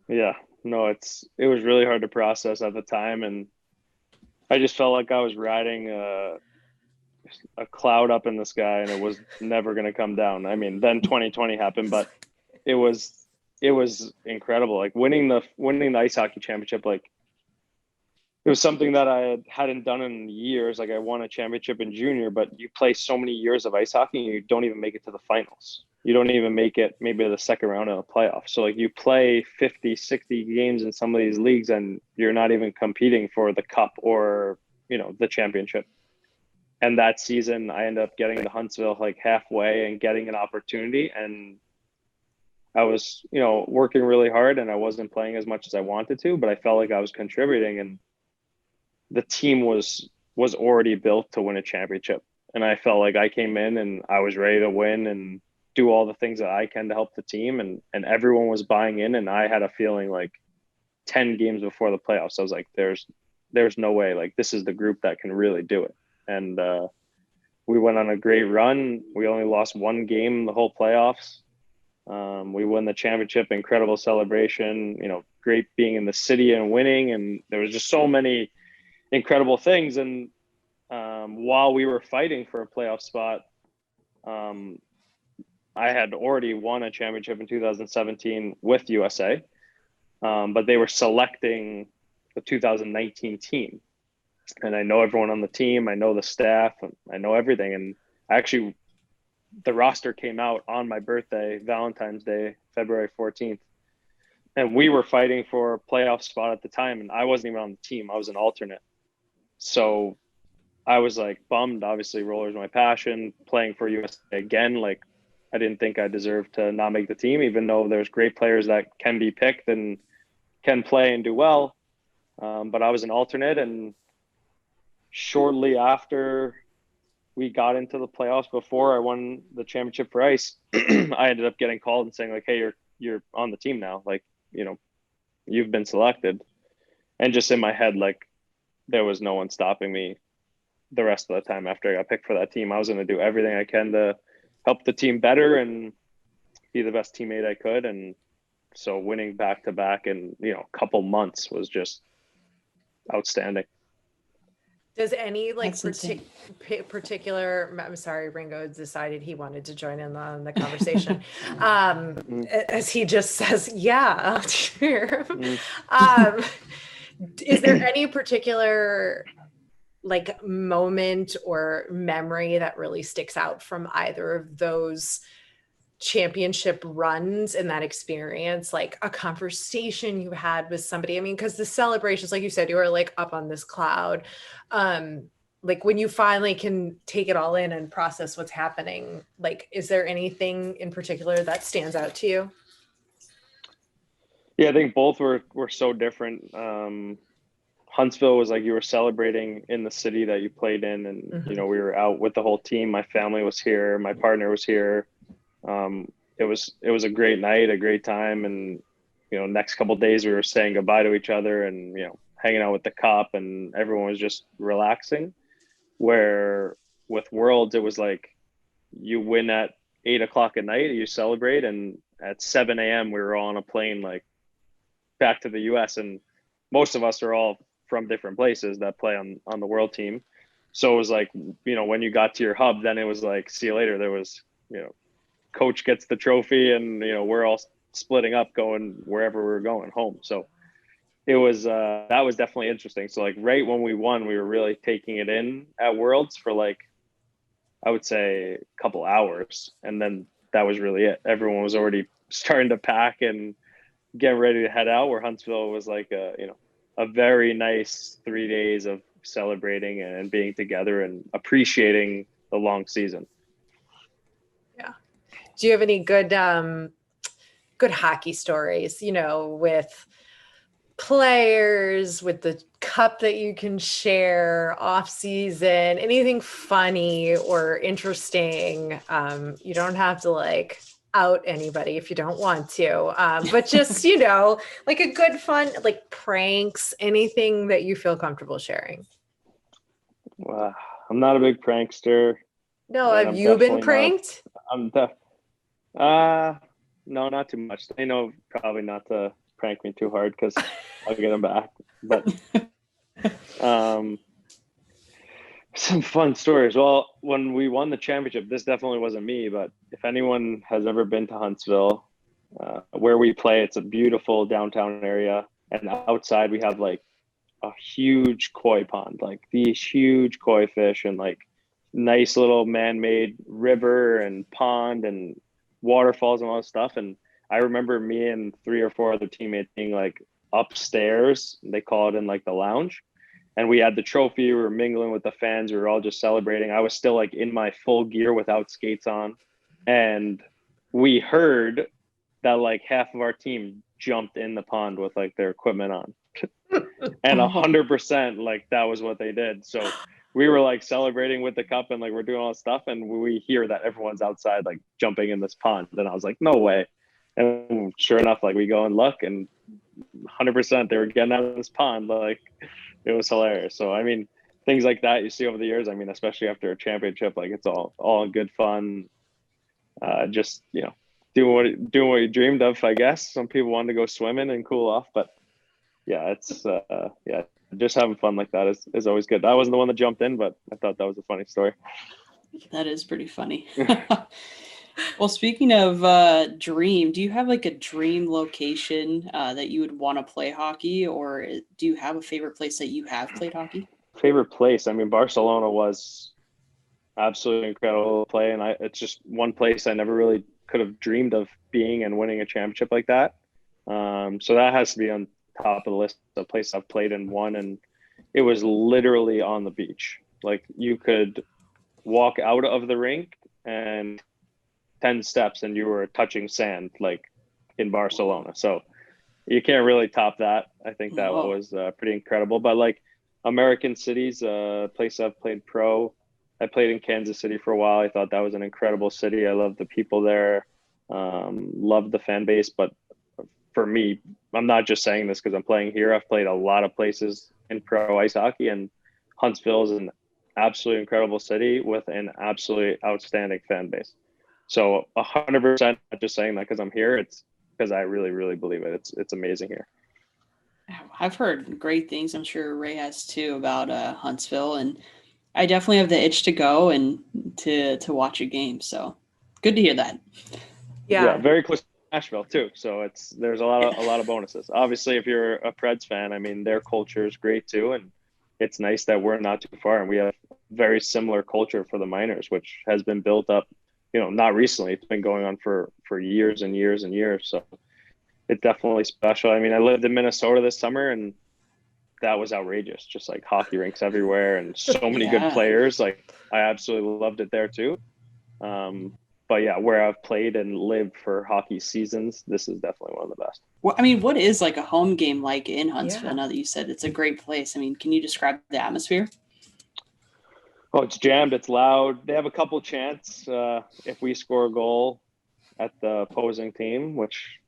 Yeah, no, it was really hard to process at the time. And I just felt like I was riding a cloud up in the sky and it was never going to come down. I mean, then 2020 happened, but it was incredible. Like winning the ice hockey championship, like it was something that I hadn't done in years. Like I won a championship in junior, but you play so many years of ice hockey and you don't even make it to the finals. You don't even make it maybe to the second round of the playoffs. So like you play 50, 60 games in some of these leagues and you're not even competing for the cup or, the championship. And that season I ended up getting to Huntsville like halfway and getting an opportunity. And I was, working really hard and I wasn't playing as much as I wanted to, but I felt like I was contributing, and the team was already built to win a championship. And I felt like I came in and I was ready to win and do all the things that I can to help the team. And everyone was buying in. And I had a feeling like 10 games before the playoffs, I was like, there's no way, like this is the group that can really do it. And we went on a great run. We only lost 1 game the whole playoffs. We won the championship, incredible celebration, great being in the city and winning. And there was just so many incredible things. And while we were fighting for a playoff spot, I had already won a championship in 2017 with USA, but they were selecting the 2019 team. And I know everyone on the team, I know the staff, I know everything. And actually, the roster came out on my birthday, Valentine's Day, February 14th. And we were fighting for a playoff spot at the time, and I wasn't even on the team. I was an alternate. So I was like bummed. Obviously, roller is my passion. Playing for USA again, like I didn't think I deserved to not make the team, even though there's great players that can be picked and can play and do well. But I was an alternate, and shortly after we got into the playoffs, before I won the championship for ice, I ended up getting called and saying like, "Hey, you're on the team now. Like, you've been selected." And just in my head, like, there was no one stopping me the rest of the time after I got picked for that team. I was going to do everything I can to help the team better and be the best teammate I could. And so winning back to back in, a couple months was just outstanding. Does any particular, I'm sorry, Ringo decided he wanted to join in on the conversation. As he just says, yeah. Is there any particular like moment or memory that really sticks out from either of those championship runs in that experience, like a conversation you had with somebody? I mean, because the celebrations, like you said, you were like up on this cloud. Like when you finally can take it all in and process what's happening, like, is there anything in particular that stands out to you? Yeah, I think both were so different. Huntsville was like you were celebrating in the city that you played in, and we were out with the whole team. My family was here, my partner was here. It was a great night, a great time, and next couple of days we were saying goodbye to each other and hanging out with the cup, and everyone was just relaxing. Where with Worlds, it was like you win at 8:00 at night, you celebrate, and at 7 a.m. we were all on a plane like back to the US, and most of us are all from different places that play on the world team. So it was like, when you got to your hub, then it was like, see you later. There was, coach gets the trophy and, we're all splitting up going wherever we were going home. So it was, that was definitely interesting. So like right when we won, we were really taking it in at Worlds for like, I would say a couple hours. And then that was really it. Everyone was already starting to pack and get ready to head out, where Huntsville was like a very nice 3 days of celebrating and being together and appreciating the long season. Yeah. Do you have any good hockey stories, with players, with the cup that you can share off season, anything funny or interesting? You don't have to like out anybody if you don't want to, but just like a good fun, like pranks, anything that you feel comfortable sharing. Well, I'm not a big prankster. No, have you been pranked? No, not too much. They know probably not to prank me too hard because I'll get them back. But some fun stories. Well, when we won the championship, this definitely wasn't me, but if anyone has ever been to Huntsville, where we play, it's a beautiful downtown area. And outside we have like a huge koi pond, like these huge koi fish, and like nice little man-made river and pond and waterfalls and all that stuff. And I remember me and 3 or 4 other teammates being like upstairs, they call it in like the lounge. And we had the trophy, we were mingling with the fans, we were all just celebrating. I was still like in my full gear without skates on. And we heard that like half of our team jumped in the pond with like their equipment on. And 100% like that was what they did. So we were like celebrating with the cup and like we're doing all this stuff. And we hear that everyone's outside like jumping in this pond. And I was like, no way. And sure enough, like we go and look, and 100% they were getting out of this pond. Like it was hilarious. So I mean, things like that you see over the years. I mean, especially after a championship, like it's all good fun. Just doing what you dreamed of, I guess. Some people wanted to go swimming and cool off, but yeah, it's just having fun like that is always good. I wasn't the one that jumped in, but I thought that was a funny story. That is pretty funny. Well, speaking of dream, do you have like a dream location that you would want to play hockey, or do you have a favorite place that you have played hockey? Favorite place? I mean, Barcelona was absolutely incredible to play, and it's just one place I never really could have dreamed of being and winning a championship like that. So that has to be on top of the list of places I've played and won, and it was literally on the beach. Like, you could walk out of the rink and 10 steps and you were touching sand, like in Barcelona. So you can't really top that. I think that was pretty incredible. But like American cities, place I've played pro, I played in Kansas City for a while. I thought that was an incredible city. I loved the people there, loved the fan base. But for me, I'm not just saying this because I'm playing here. I've played a lot of places in pro ice hockey, and Huntsville is an absolutely incredible city with an absolutely outstanding fan base. So 100%, not just saying that because I'm here. It's because I really, really believe it. It's amazing here. I've heard great things. I'm sure Ray has too about Huntsville, and I definitely have the itch to go and to watch a game. So good to hear that. Yeah, very close to Nashville too. So there's a lot of bonuses. Obviously, if you're a Preds fan, I mean, their culture is great too, and it's nice that we're not too far, and we have very similar culture for the minors, which has been built up, not recently. It's been going on for years and years and years. So it's definitely special. I mean, I lived in Minnesota this summer, and that was outrageous. Just like hockey rinks everywhere and so many good players. Like, I absolutely loved it there too. But yeah, where I've played and lived for hockey seasons, this is definitely one of the best. Well, I mean, what is like a home game like in Huntsville? Now that you said it's a great place. I mean, can you describe the atmosphere? Oh, it's jammed. It's loud. They have a couple chants if we score a goal at the opposing team, which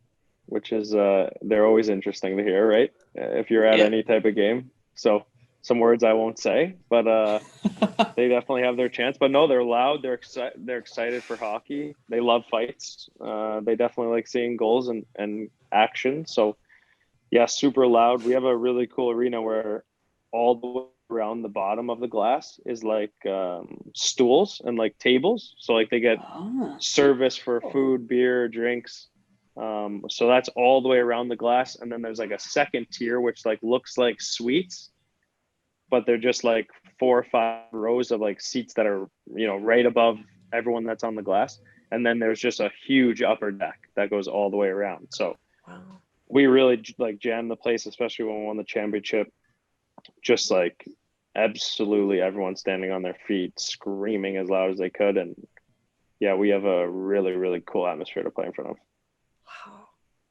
is they're always interesting to hear, right? If you're at any type of game. So some words I won't say, but they definitely have their chance. But no, they're loud. They're excited for hockey. They love fights. They definitely like seeing goals and action. So yeah, super loud. We have a really cool arena where all the way around the bottom of the glass is like stools and like tables. So like they get service for food, beer, drinks. So that's all the way around the glass. And then there's like a second tier, which like looks like suites, but they're just like 4 or 5 rows of like seats that are, right above everyone that's on the glass. And then there's just a huge upper deck that goes all the way around. So we really like jammed the place, especially when we won the championship. Just like absolutely everyone standing on their feet, screaming as loud as they could. And yeah, we have a really, really cool atmosphere to play in front of. Wow.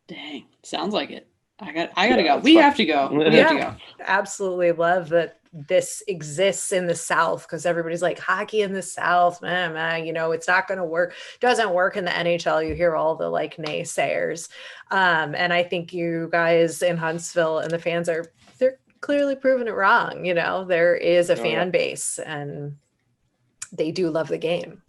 Dang. Sounds like it. I gotta go. We have to go. We have to go. Absolutely love that this exists in the South, because everybody's like, hockey in the South, man, it's not going to work. Doesn't work in the NHL. You hear all the like naysayers. And I think you guys in Huntsville and the fans they're clearly proving it wrong. There is a fan base and they do love the game.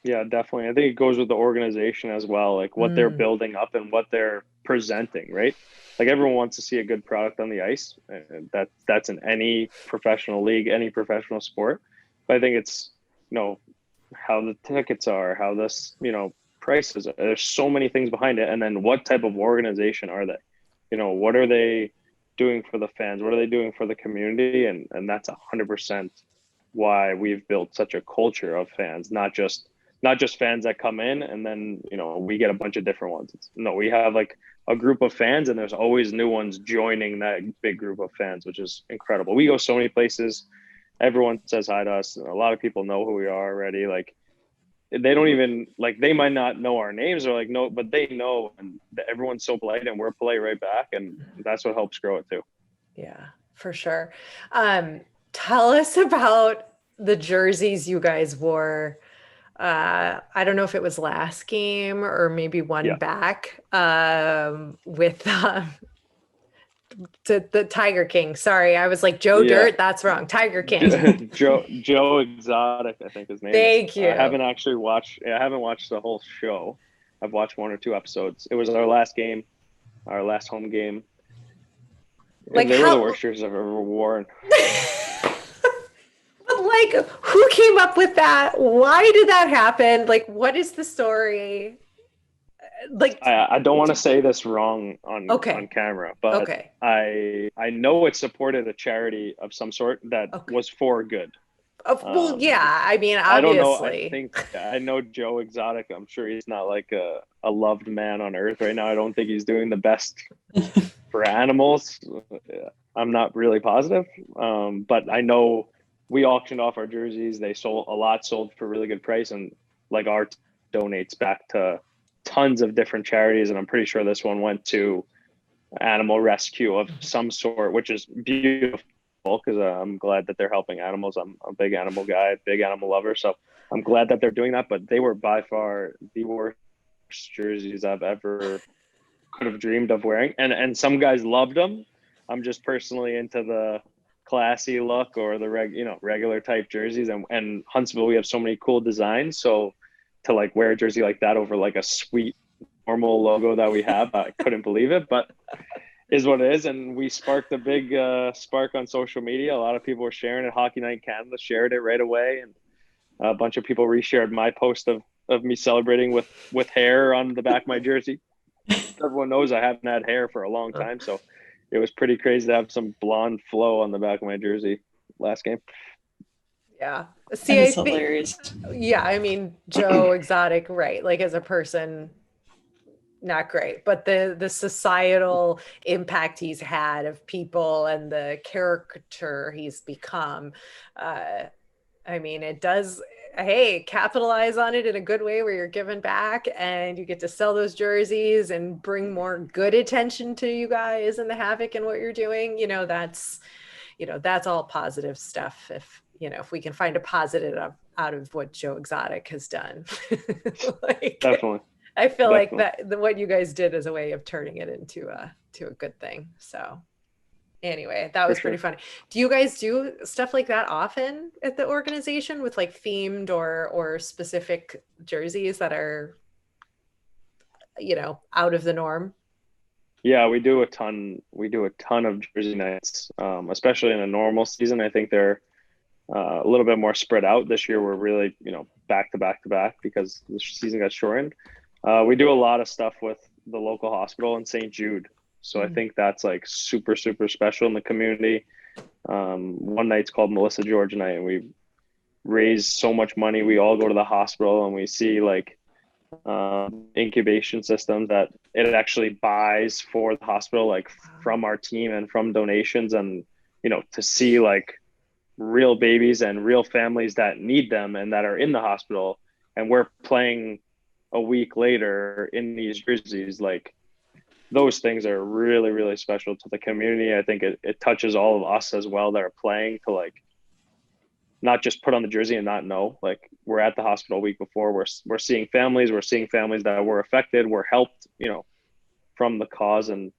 Yeah, definitely. I think it goes with the organization as well, like what they're building up and what they're presenting, right? Like everyone wants to see a good product on the ice. That's in any professional league, any professional sport. But I think it's, how the tickets are, how this, prices are. There's so many things behind it. And then what type of organization are they? What are they doing for the fans? What are they doing for the community? And that's 100% why we've built such a culture of fans, not just fans that come in and then, we get a bunch of different ones. We have like a group of fans and there's always new ones joining that big group of fans, which is incredible. We go so many places. Everyone says hi to us. And a lot of people know who we are already. Like they don't even they might not know our names or like, no, but they know, and everyone's so polite and we're polite right back. And that's what helps grow it too. Yeah, for sure. Tell us about the jerseys you guys wore. I don't know if it was last game or maybe one back with the Tiger King. Sorry, I was like Joe Dirt. That's wrong. Tiger King. Joe Exotic, I think his name. Thank you. I haven't watched the whole show. I've watched 1 or 2 episodes. It was our last game, our last home game. Like, they were the worst jerseys I've ever worn. But like, who came up with that? Why did that happen? Like, what is the story? Like, I don't want to say this wrong on camera, but I know it supported a charity of some sort that was for good. Well, yeah, I mean, obviously. I know Joe Exotic. I'm sure he's not like a loved man on earth right now. I don't think he's doing the best for animals. I'm not really positive, but I know we auctioned off our jerseys. They sold for a really good price, and like our donates back to tons of different charities, and I'm pretty sure this one went to animal rescue of some sort, which is beautiful because I'm glad that they're helping animals. I'm a big animal guy, big animal lover, so I'm glad that they're doing that. But they were by far the worst jerseys I've ever could have dreamed of wearing, and some guys loved them. I'm just personally into the classy look or the regular type jerseys, and Huntsville, we have so many cool designs, so to like wear a jersey like that over like a sweet normal logo that we have, I couldn't believe it, but is what it is. And we sparked a big spark on social media. A lot of people were sharing it. Hockey Night in Canada shared it right away, and a bunch of people reshared my post of me celebrating with hair on the back of my jersey. Everyone knows I haven't had hair for a long time, so it was pretty crazy to have some blonde flow on the back of my jersey last game. Yeah. See, it's hilarious. Yeah, I mean, Joe Exotic, right? Like as a person, not great, but the societal impact he's had of people and the caricature he's become. I mean, it does, hey, capitalize on it in a good way where you're giving back and you get to sell those jerseys and bring more good attention to you guys and the Havoc and what you're doing. That's all positive stuff. If we can find a positive out of what Joe Exotic has done. Definitely. I feel like what you guys did is a way of turning it into a good thing. So anyway, that was pretty funny. Do you guys do stuff like that often at the organization with like themed or specific jerseys that are, out of the norm? Yeah, we do a ton. We do a ton of jersey nights, especially in a normal season. I think they're a little bit more spread out. This year, we're really, back to back to back because the season got shortened. We do a lot of stuff with the local hospital in St. Jude. So I think that's like super, super special in the community. One night's called Melissa George Night, and we raise so much money. We all go to the hospital and we see like incubation systems that it actually buys for the hospital, like from our team and from donations, and, to see like real babies and real families that need them and that are in the hospital. And we're playing a week later in these jerseys, like those things are really, really special to the community. I think it touches all of us as well that are playing to like not just put on the jersey and not know, like we're at the hospital a week before, we're seeing families that were affected, were helped, from the cause. And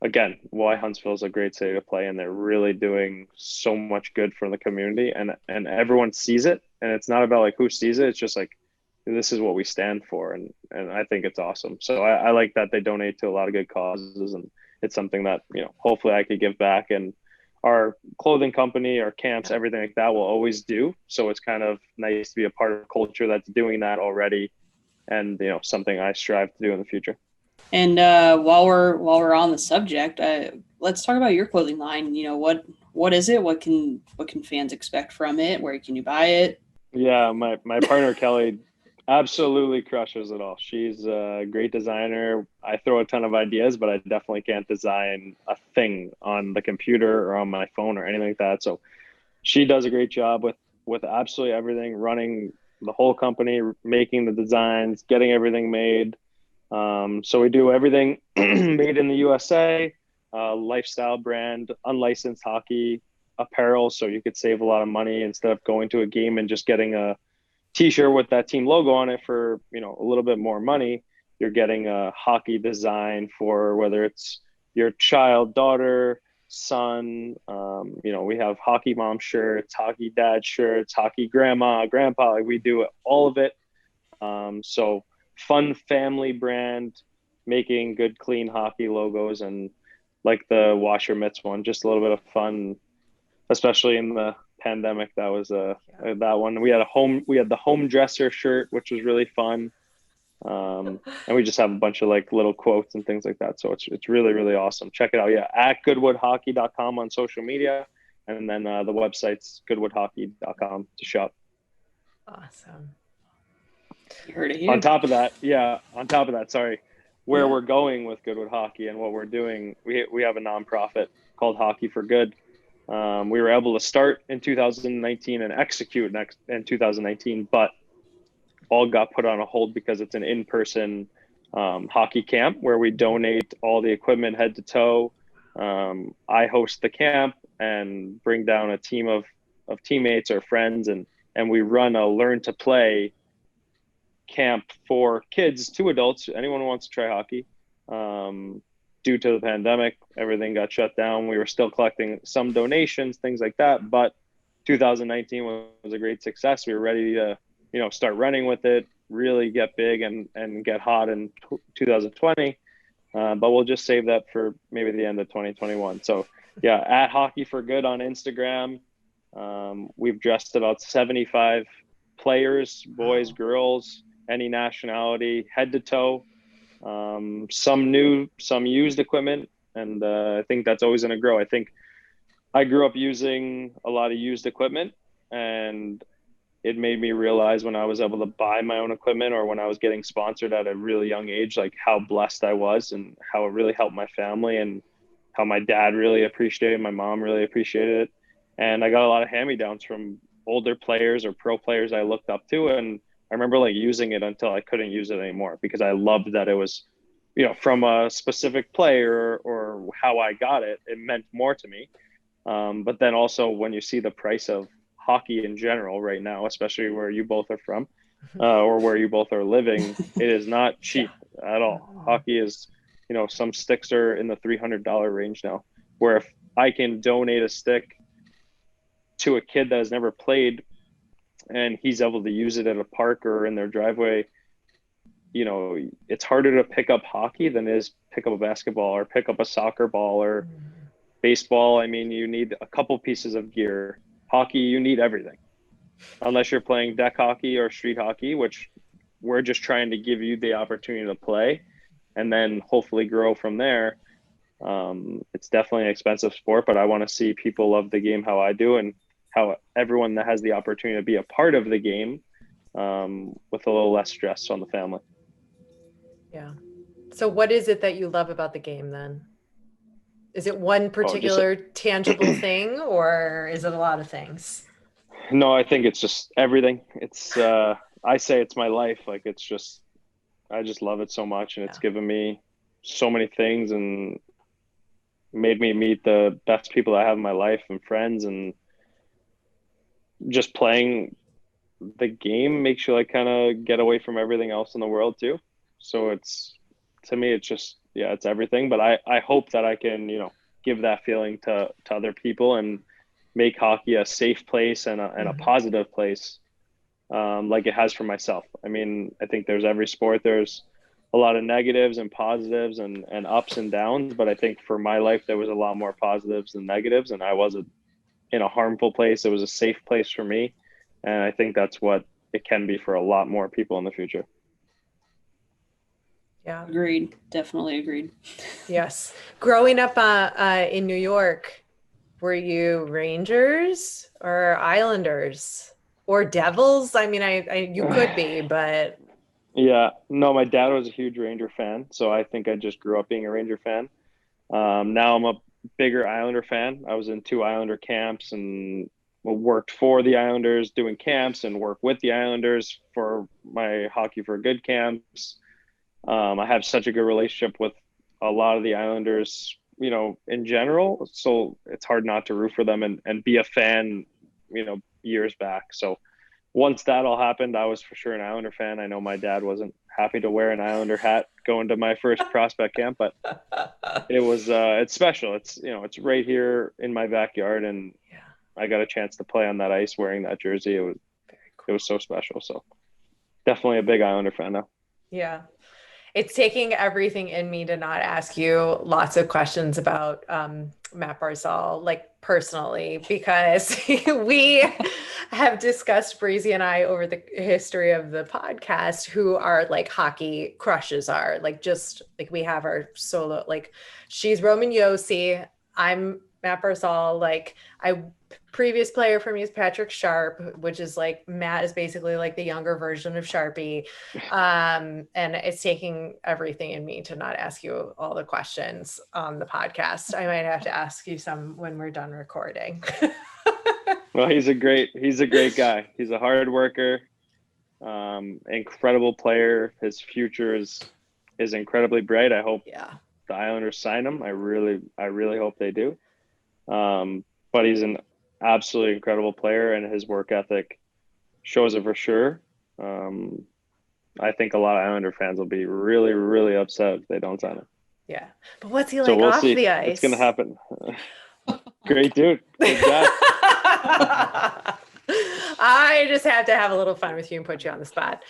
again, why Huntsville is a great city to play, and they're really doing so much good for the community, and everyone sees it. And it's not about like who sees it. It's just like, this is what we stand for. And I think it's awesome. So I like that they donate to a lot of good causes, and it's something that, hopefully I could give back. And our clothing company, our camps, everything like that will always do. So it's kind of nice to be a part of a culture that's doing that already. And, something I strive to do in the future. And while we're on the subject, let's talk about your clothing line. What is it? What can fans expect from it? Where can you buy it? Yeah, my partner Kelly absolutely crushes it all. She's a great designer. I throw a ton of ideas, but I definitely can't design a thing on the computer or on my phone or anything like that. So she does a great job with absolutely everything, running the whole company, making the designs, getting everything made. So we do everything made in the USA, lifestyle brand, unlicensed hockey apparel. So you could save a lot of money instead of going to a game and just getting a t-shirt with that team logo on it for, a little bit more money. You're getting a hockey design for whether it's your child, daughter, son. We have hockey mom shirts, hockey dad shirts, hockey grandma, grandpa. Like we do all of it. So fun family brand, making good, clean hockey logos, and like the washer mitts one, just a little bit of fun, especially in the pandemic. That was that one. We had the home dresser shirt, which was really fun. And we just have a bunch of like little quotes and things like that. So it's really, really awesome. Check it out. Yeah. At goodwoodhockey.com on social media. And then the website's goodwoodhockey.com to shop. Awesome. You heard it here. On top of that, sorry, where we're going with Goodwood Hockey and what we're doing, we have a nonprofit called Hockey for Good. We were able to start in 2019 and execute in 2019, but all got put on a hold because it's an in-person hockey camp where we donate all the equipment head to toe. I host the camp and bring down a team of teammates or friends, and we run a learn to play camp for kids to adults, anyone who wants to try hockey. Due to the pandemic, everything got shut down. We were still collecting some donations, things like that, but 2019 was a great success. We were ready to start running with it, really get big and get hot in 2020. But we'll just save that for maybe the end of 2021. So yeah, at Hockey for Good on Instagram. We've dressed about 75 players, boys, girls, any nationality, head to toe. Some new, some used equipment. And I think that's always going to grow. I think I grew up using a lot of used equipment, and it made me realize when I was able to buy my own equipment or when I was getting sponsored at a really young age, like how blessed I was and how it really helped my family and how my dad really appreciated it. My mom really appreciated it. And I got a lot of hand-me-downs from older players or pro players I looked up to. And I remember like using it until I couldn't use it anymore because I loved that it was, from a specific player or how I got it, it meant more to me. But then also when you see the price of hockey in general right now, especially where you both are from or where you both are living, it is not cheap at all. Hockey is, some sticks are in the $300 range now, where if I can donate a stick to a kid that has never played and he's able to use it at a park or in their driveway, it's harder to pick up hockey than it is pick up a basketball or pick up a soccer ball or baseball. I mean, you need a couple pieces of gear. Hockey, you need everything, unless you're playing deck hockey or street hockey, which we're just trying to give you the opportunity to play and then hopefully grow from there. It's definitely an expensive sport, but I want to see people love the game how I do and how everyone that has the opportunity to be a part of the game with a little less stress on the family. Yeah. So what is it that you love about the game then? Is it one particular tangible thing, or is it a lot of things? No, I think it's just everything. It's, I say it's my life. Like, it's just, I just love it so much. And it's given me so many things and made me meet the best people I have in my life and friends. And just playing the game makes you like kind of get away from everything else in the world too. So it's, to me, it's just, it's everything. But I hope that I can, give that feeling to other people and make hockey a safe place and a positive place, like it has for myself. I mean, I think there's every sport, there's a lot of negatives and positives and ups and downs. But I think for my life, there was a lot more positives than negatives. And I wasn't in a harmful place. It was a safe place for me. And I think that's what it can be for a lot more people in the future. Yeah. Agreed. Definitely agreed. Yes. Growing up in New York, were you Rangers or Islanders or Devils? I mean, you could be, but. Yeah. No, my dad was a huge Ranger fan. So I think I just grew up being a Ranger fan. Now I'm a bigger Islander fan. I was in 2 Islander camps and worked for the Islanders doing camps and worked with the Islanders for my Hockey for Good camps. I have such a good relationship with a lot of the Islanders, in general. So it's hard not to root for them and be a fan, years back. So once that all happened, I was for sure an Islander fan. I know my dad wasn't happy to wear an Islander hat going to my first prospect camp, but it was, it's special. It's, it's right here in my backyard, and I got a chance to play on that ice wearing that jersey. It was so special. So definitely a big Islander fan now. Yeah. It's taking everything in me to not ask you lots of questions about Matt Barzal, like personally, because we have discussed Breezy and I over the history of the podcast who our like hockey crushes are. Like just like we have our solo, like she's Roman Yossi, I'm Matt Barzal, like I previous player for me is Patrick Sharp, which is like Matt is basically like the younger version of Sharpie. And it's taking everything in me to not ask you all the questions on the podcast. I might have to ask you some when we're done recording. Well, he's a great guy. He's a hard worker, incredible player. His future is incredibly bright. I hope the Islanders sign him. I really hope they do. But he's an absolutely incredible player, and his work ethic shows it for sure. I think a lot of Islander fans will be really, really upset if they don't sign him. Yeah. But what's he like off the ice? It's going to happen. Great dude. Good guy. I just have to have a little fun with you and put you on the spot.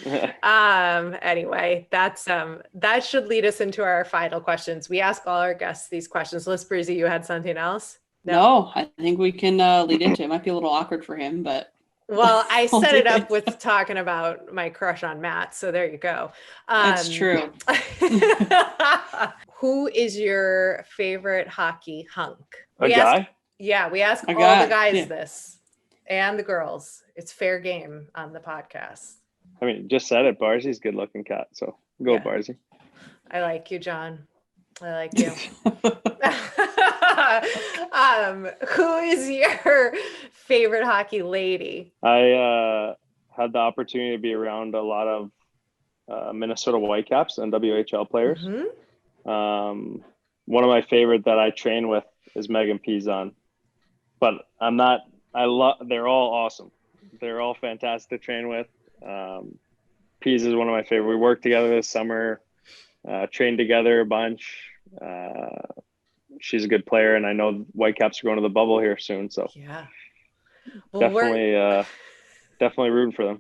Anyway, that should lead us into our final questions. We ask all our guests these questions. Liz Breezy, you had something else? No, I think we can lead into it. It might be a little awkward for him, but. Well, I set it up with talking about my crush on Matt, so there you go. That's true. Who is your favorite hockey hunk? A guy? We ask all the guys this, and the girls. It's fair game on the podcast. I mean, just said it. Barzy's a good-looking cat, so go Barzy. I like you, John. I like you. Who is your favorite hockey lady? I had the opportunity to be around a lot of Minnesota Whitecaps and WHL players. Mm-hmm. One of my favorite that I train with is Megan Pizon, but they're all awesome. They're all fantastic to train with. Peas is one of my favorite. We worked together this summer, trained together a bunch. She's a good player, and I know Whitecaps are going to the bubble here soon. So definitely rooting for them.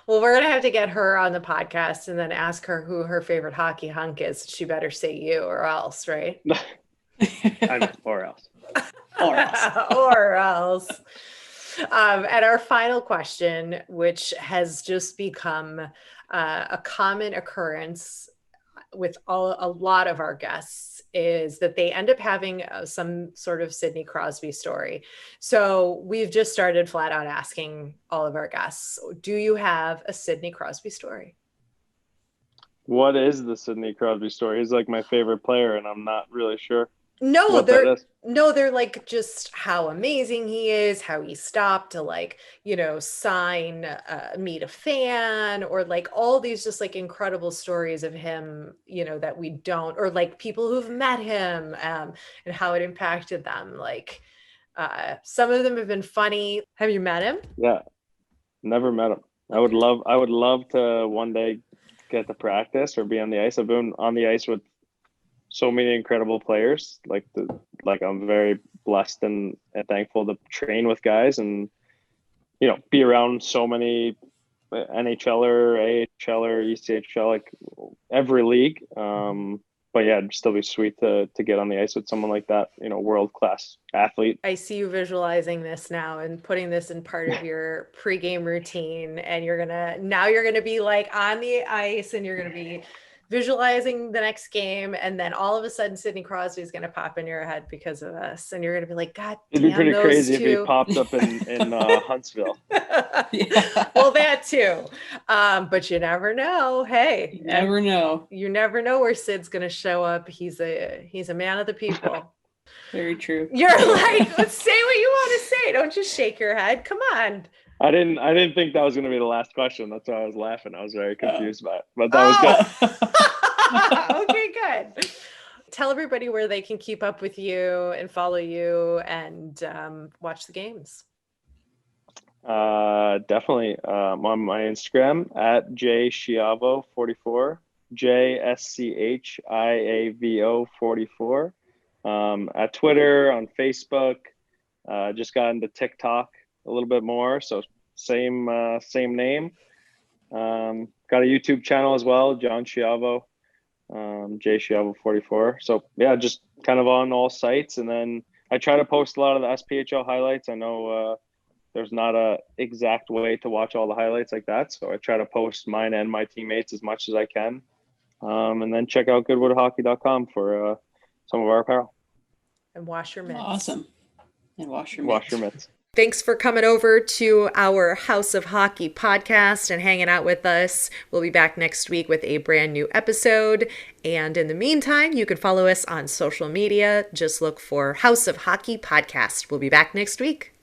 Well, we're going to have to get her on the podcast and then ask her who her favorite hockey hunk is. She better say you or else, right? I mean, or else. Or else. And our final question, which has just become a common occurrence with a lot of our guests, is that they end up having some sort of Sidney Crosby story. So we've just started flat out asking all of our guests, do you have a Sidney Crosby story? What is the Sidney Crosby story? He's like my favorite player, and I'm not really sure. No, they're like just how amazing he is, how he stopped to like, sign, meet a fan, or like all these just like incredible stories of him, that we don't, or like people who've met him and how it impacted them. Like some of them have been funny. Have you met him? Yeah, never met him. Okay. I would love to one day get to practice or be on the ice. I've been on the ice with so many incredible players. Like I'm very blessed and thankful to train with guys and be around so many NHLer, AHLer, ECHL, like every league. But yeah, it'd still be sweet to get on the ice with someone like that, world-class athlete. I see you visualizing this now and putting this in part of your pregame routine, and you're gonna be like on the ice and you're gonna be visualizing the next game, and then all of a sudden Sidney Crosby is going to pop in your head because of this, and you're going to be like, God damn, it'd be pretty crazy two. If he popped up in Huntsville. Well, that too, but you never know. Hey, you never know where Sid's going to show up. He's a man of the people. Very true. You're like, let's say what you want to say. Don't just shake your head. Come on. I didn't think that was going to be the last question. That's why I was laughing. I was very confused by it, but that was good. Okay, good. Tell everybody where they can keep up with you and follow you and watch the games. Definitely. On my Instagram at JSchiavo44, JSCHIAVO 44. At Twitter, on Facebook. Just got into TikTok a little bit more, so same name. Kind got a YouTube channel as well, John Schiavo, J Schiavo 44. So yeah, just kind of on all sites. And then I try to post a lot of the SPHL highlights. I know there's not a exact way to watch all the highlights like that. So I try to post mine and my teammates as much as I can. And then check out goodwoodhockey.com for some of our apparel. And wash your mitts. Awesome. And wash your mitts. Thanks for coming over to our House of Hockey podcast and hanging out with us. We'll be back next week with a brand new episode. And in the meantime, you can follow us on social media. Just look for House of Hockey podcast. We'll be back next week.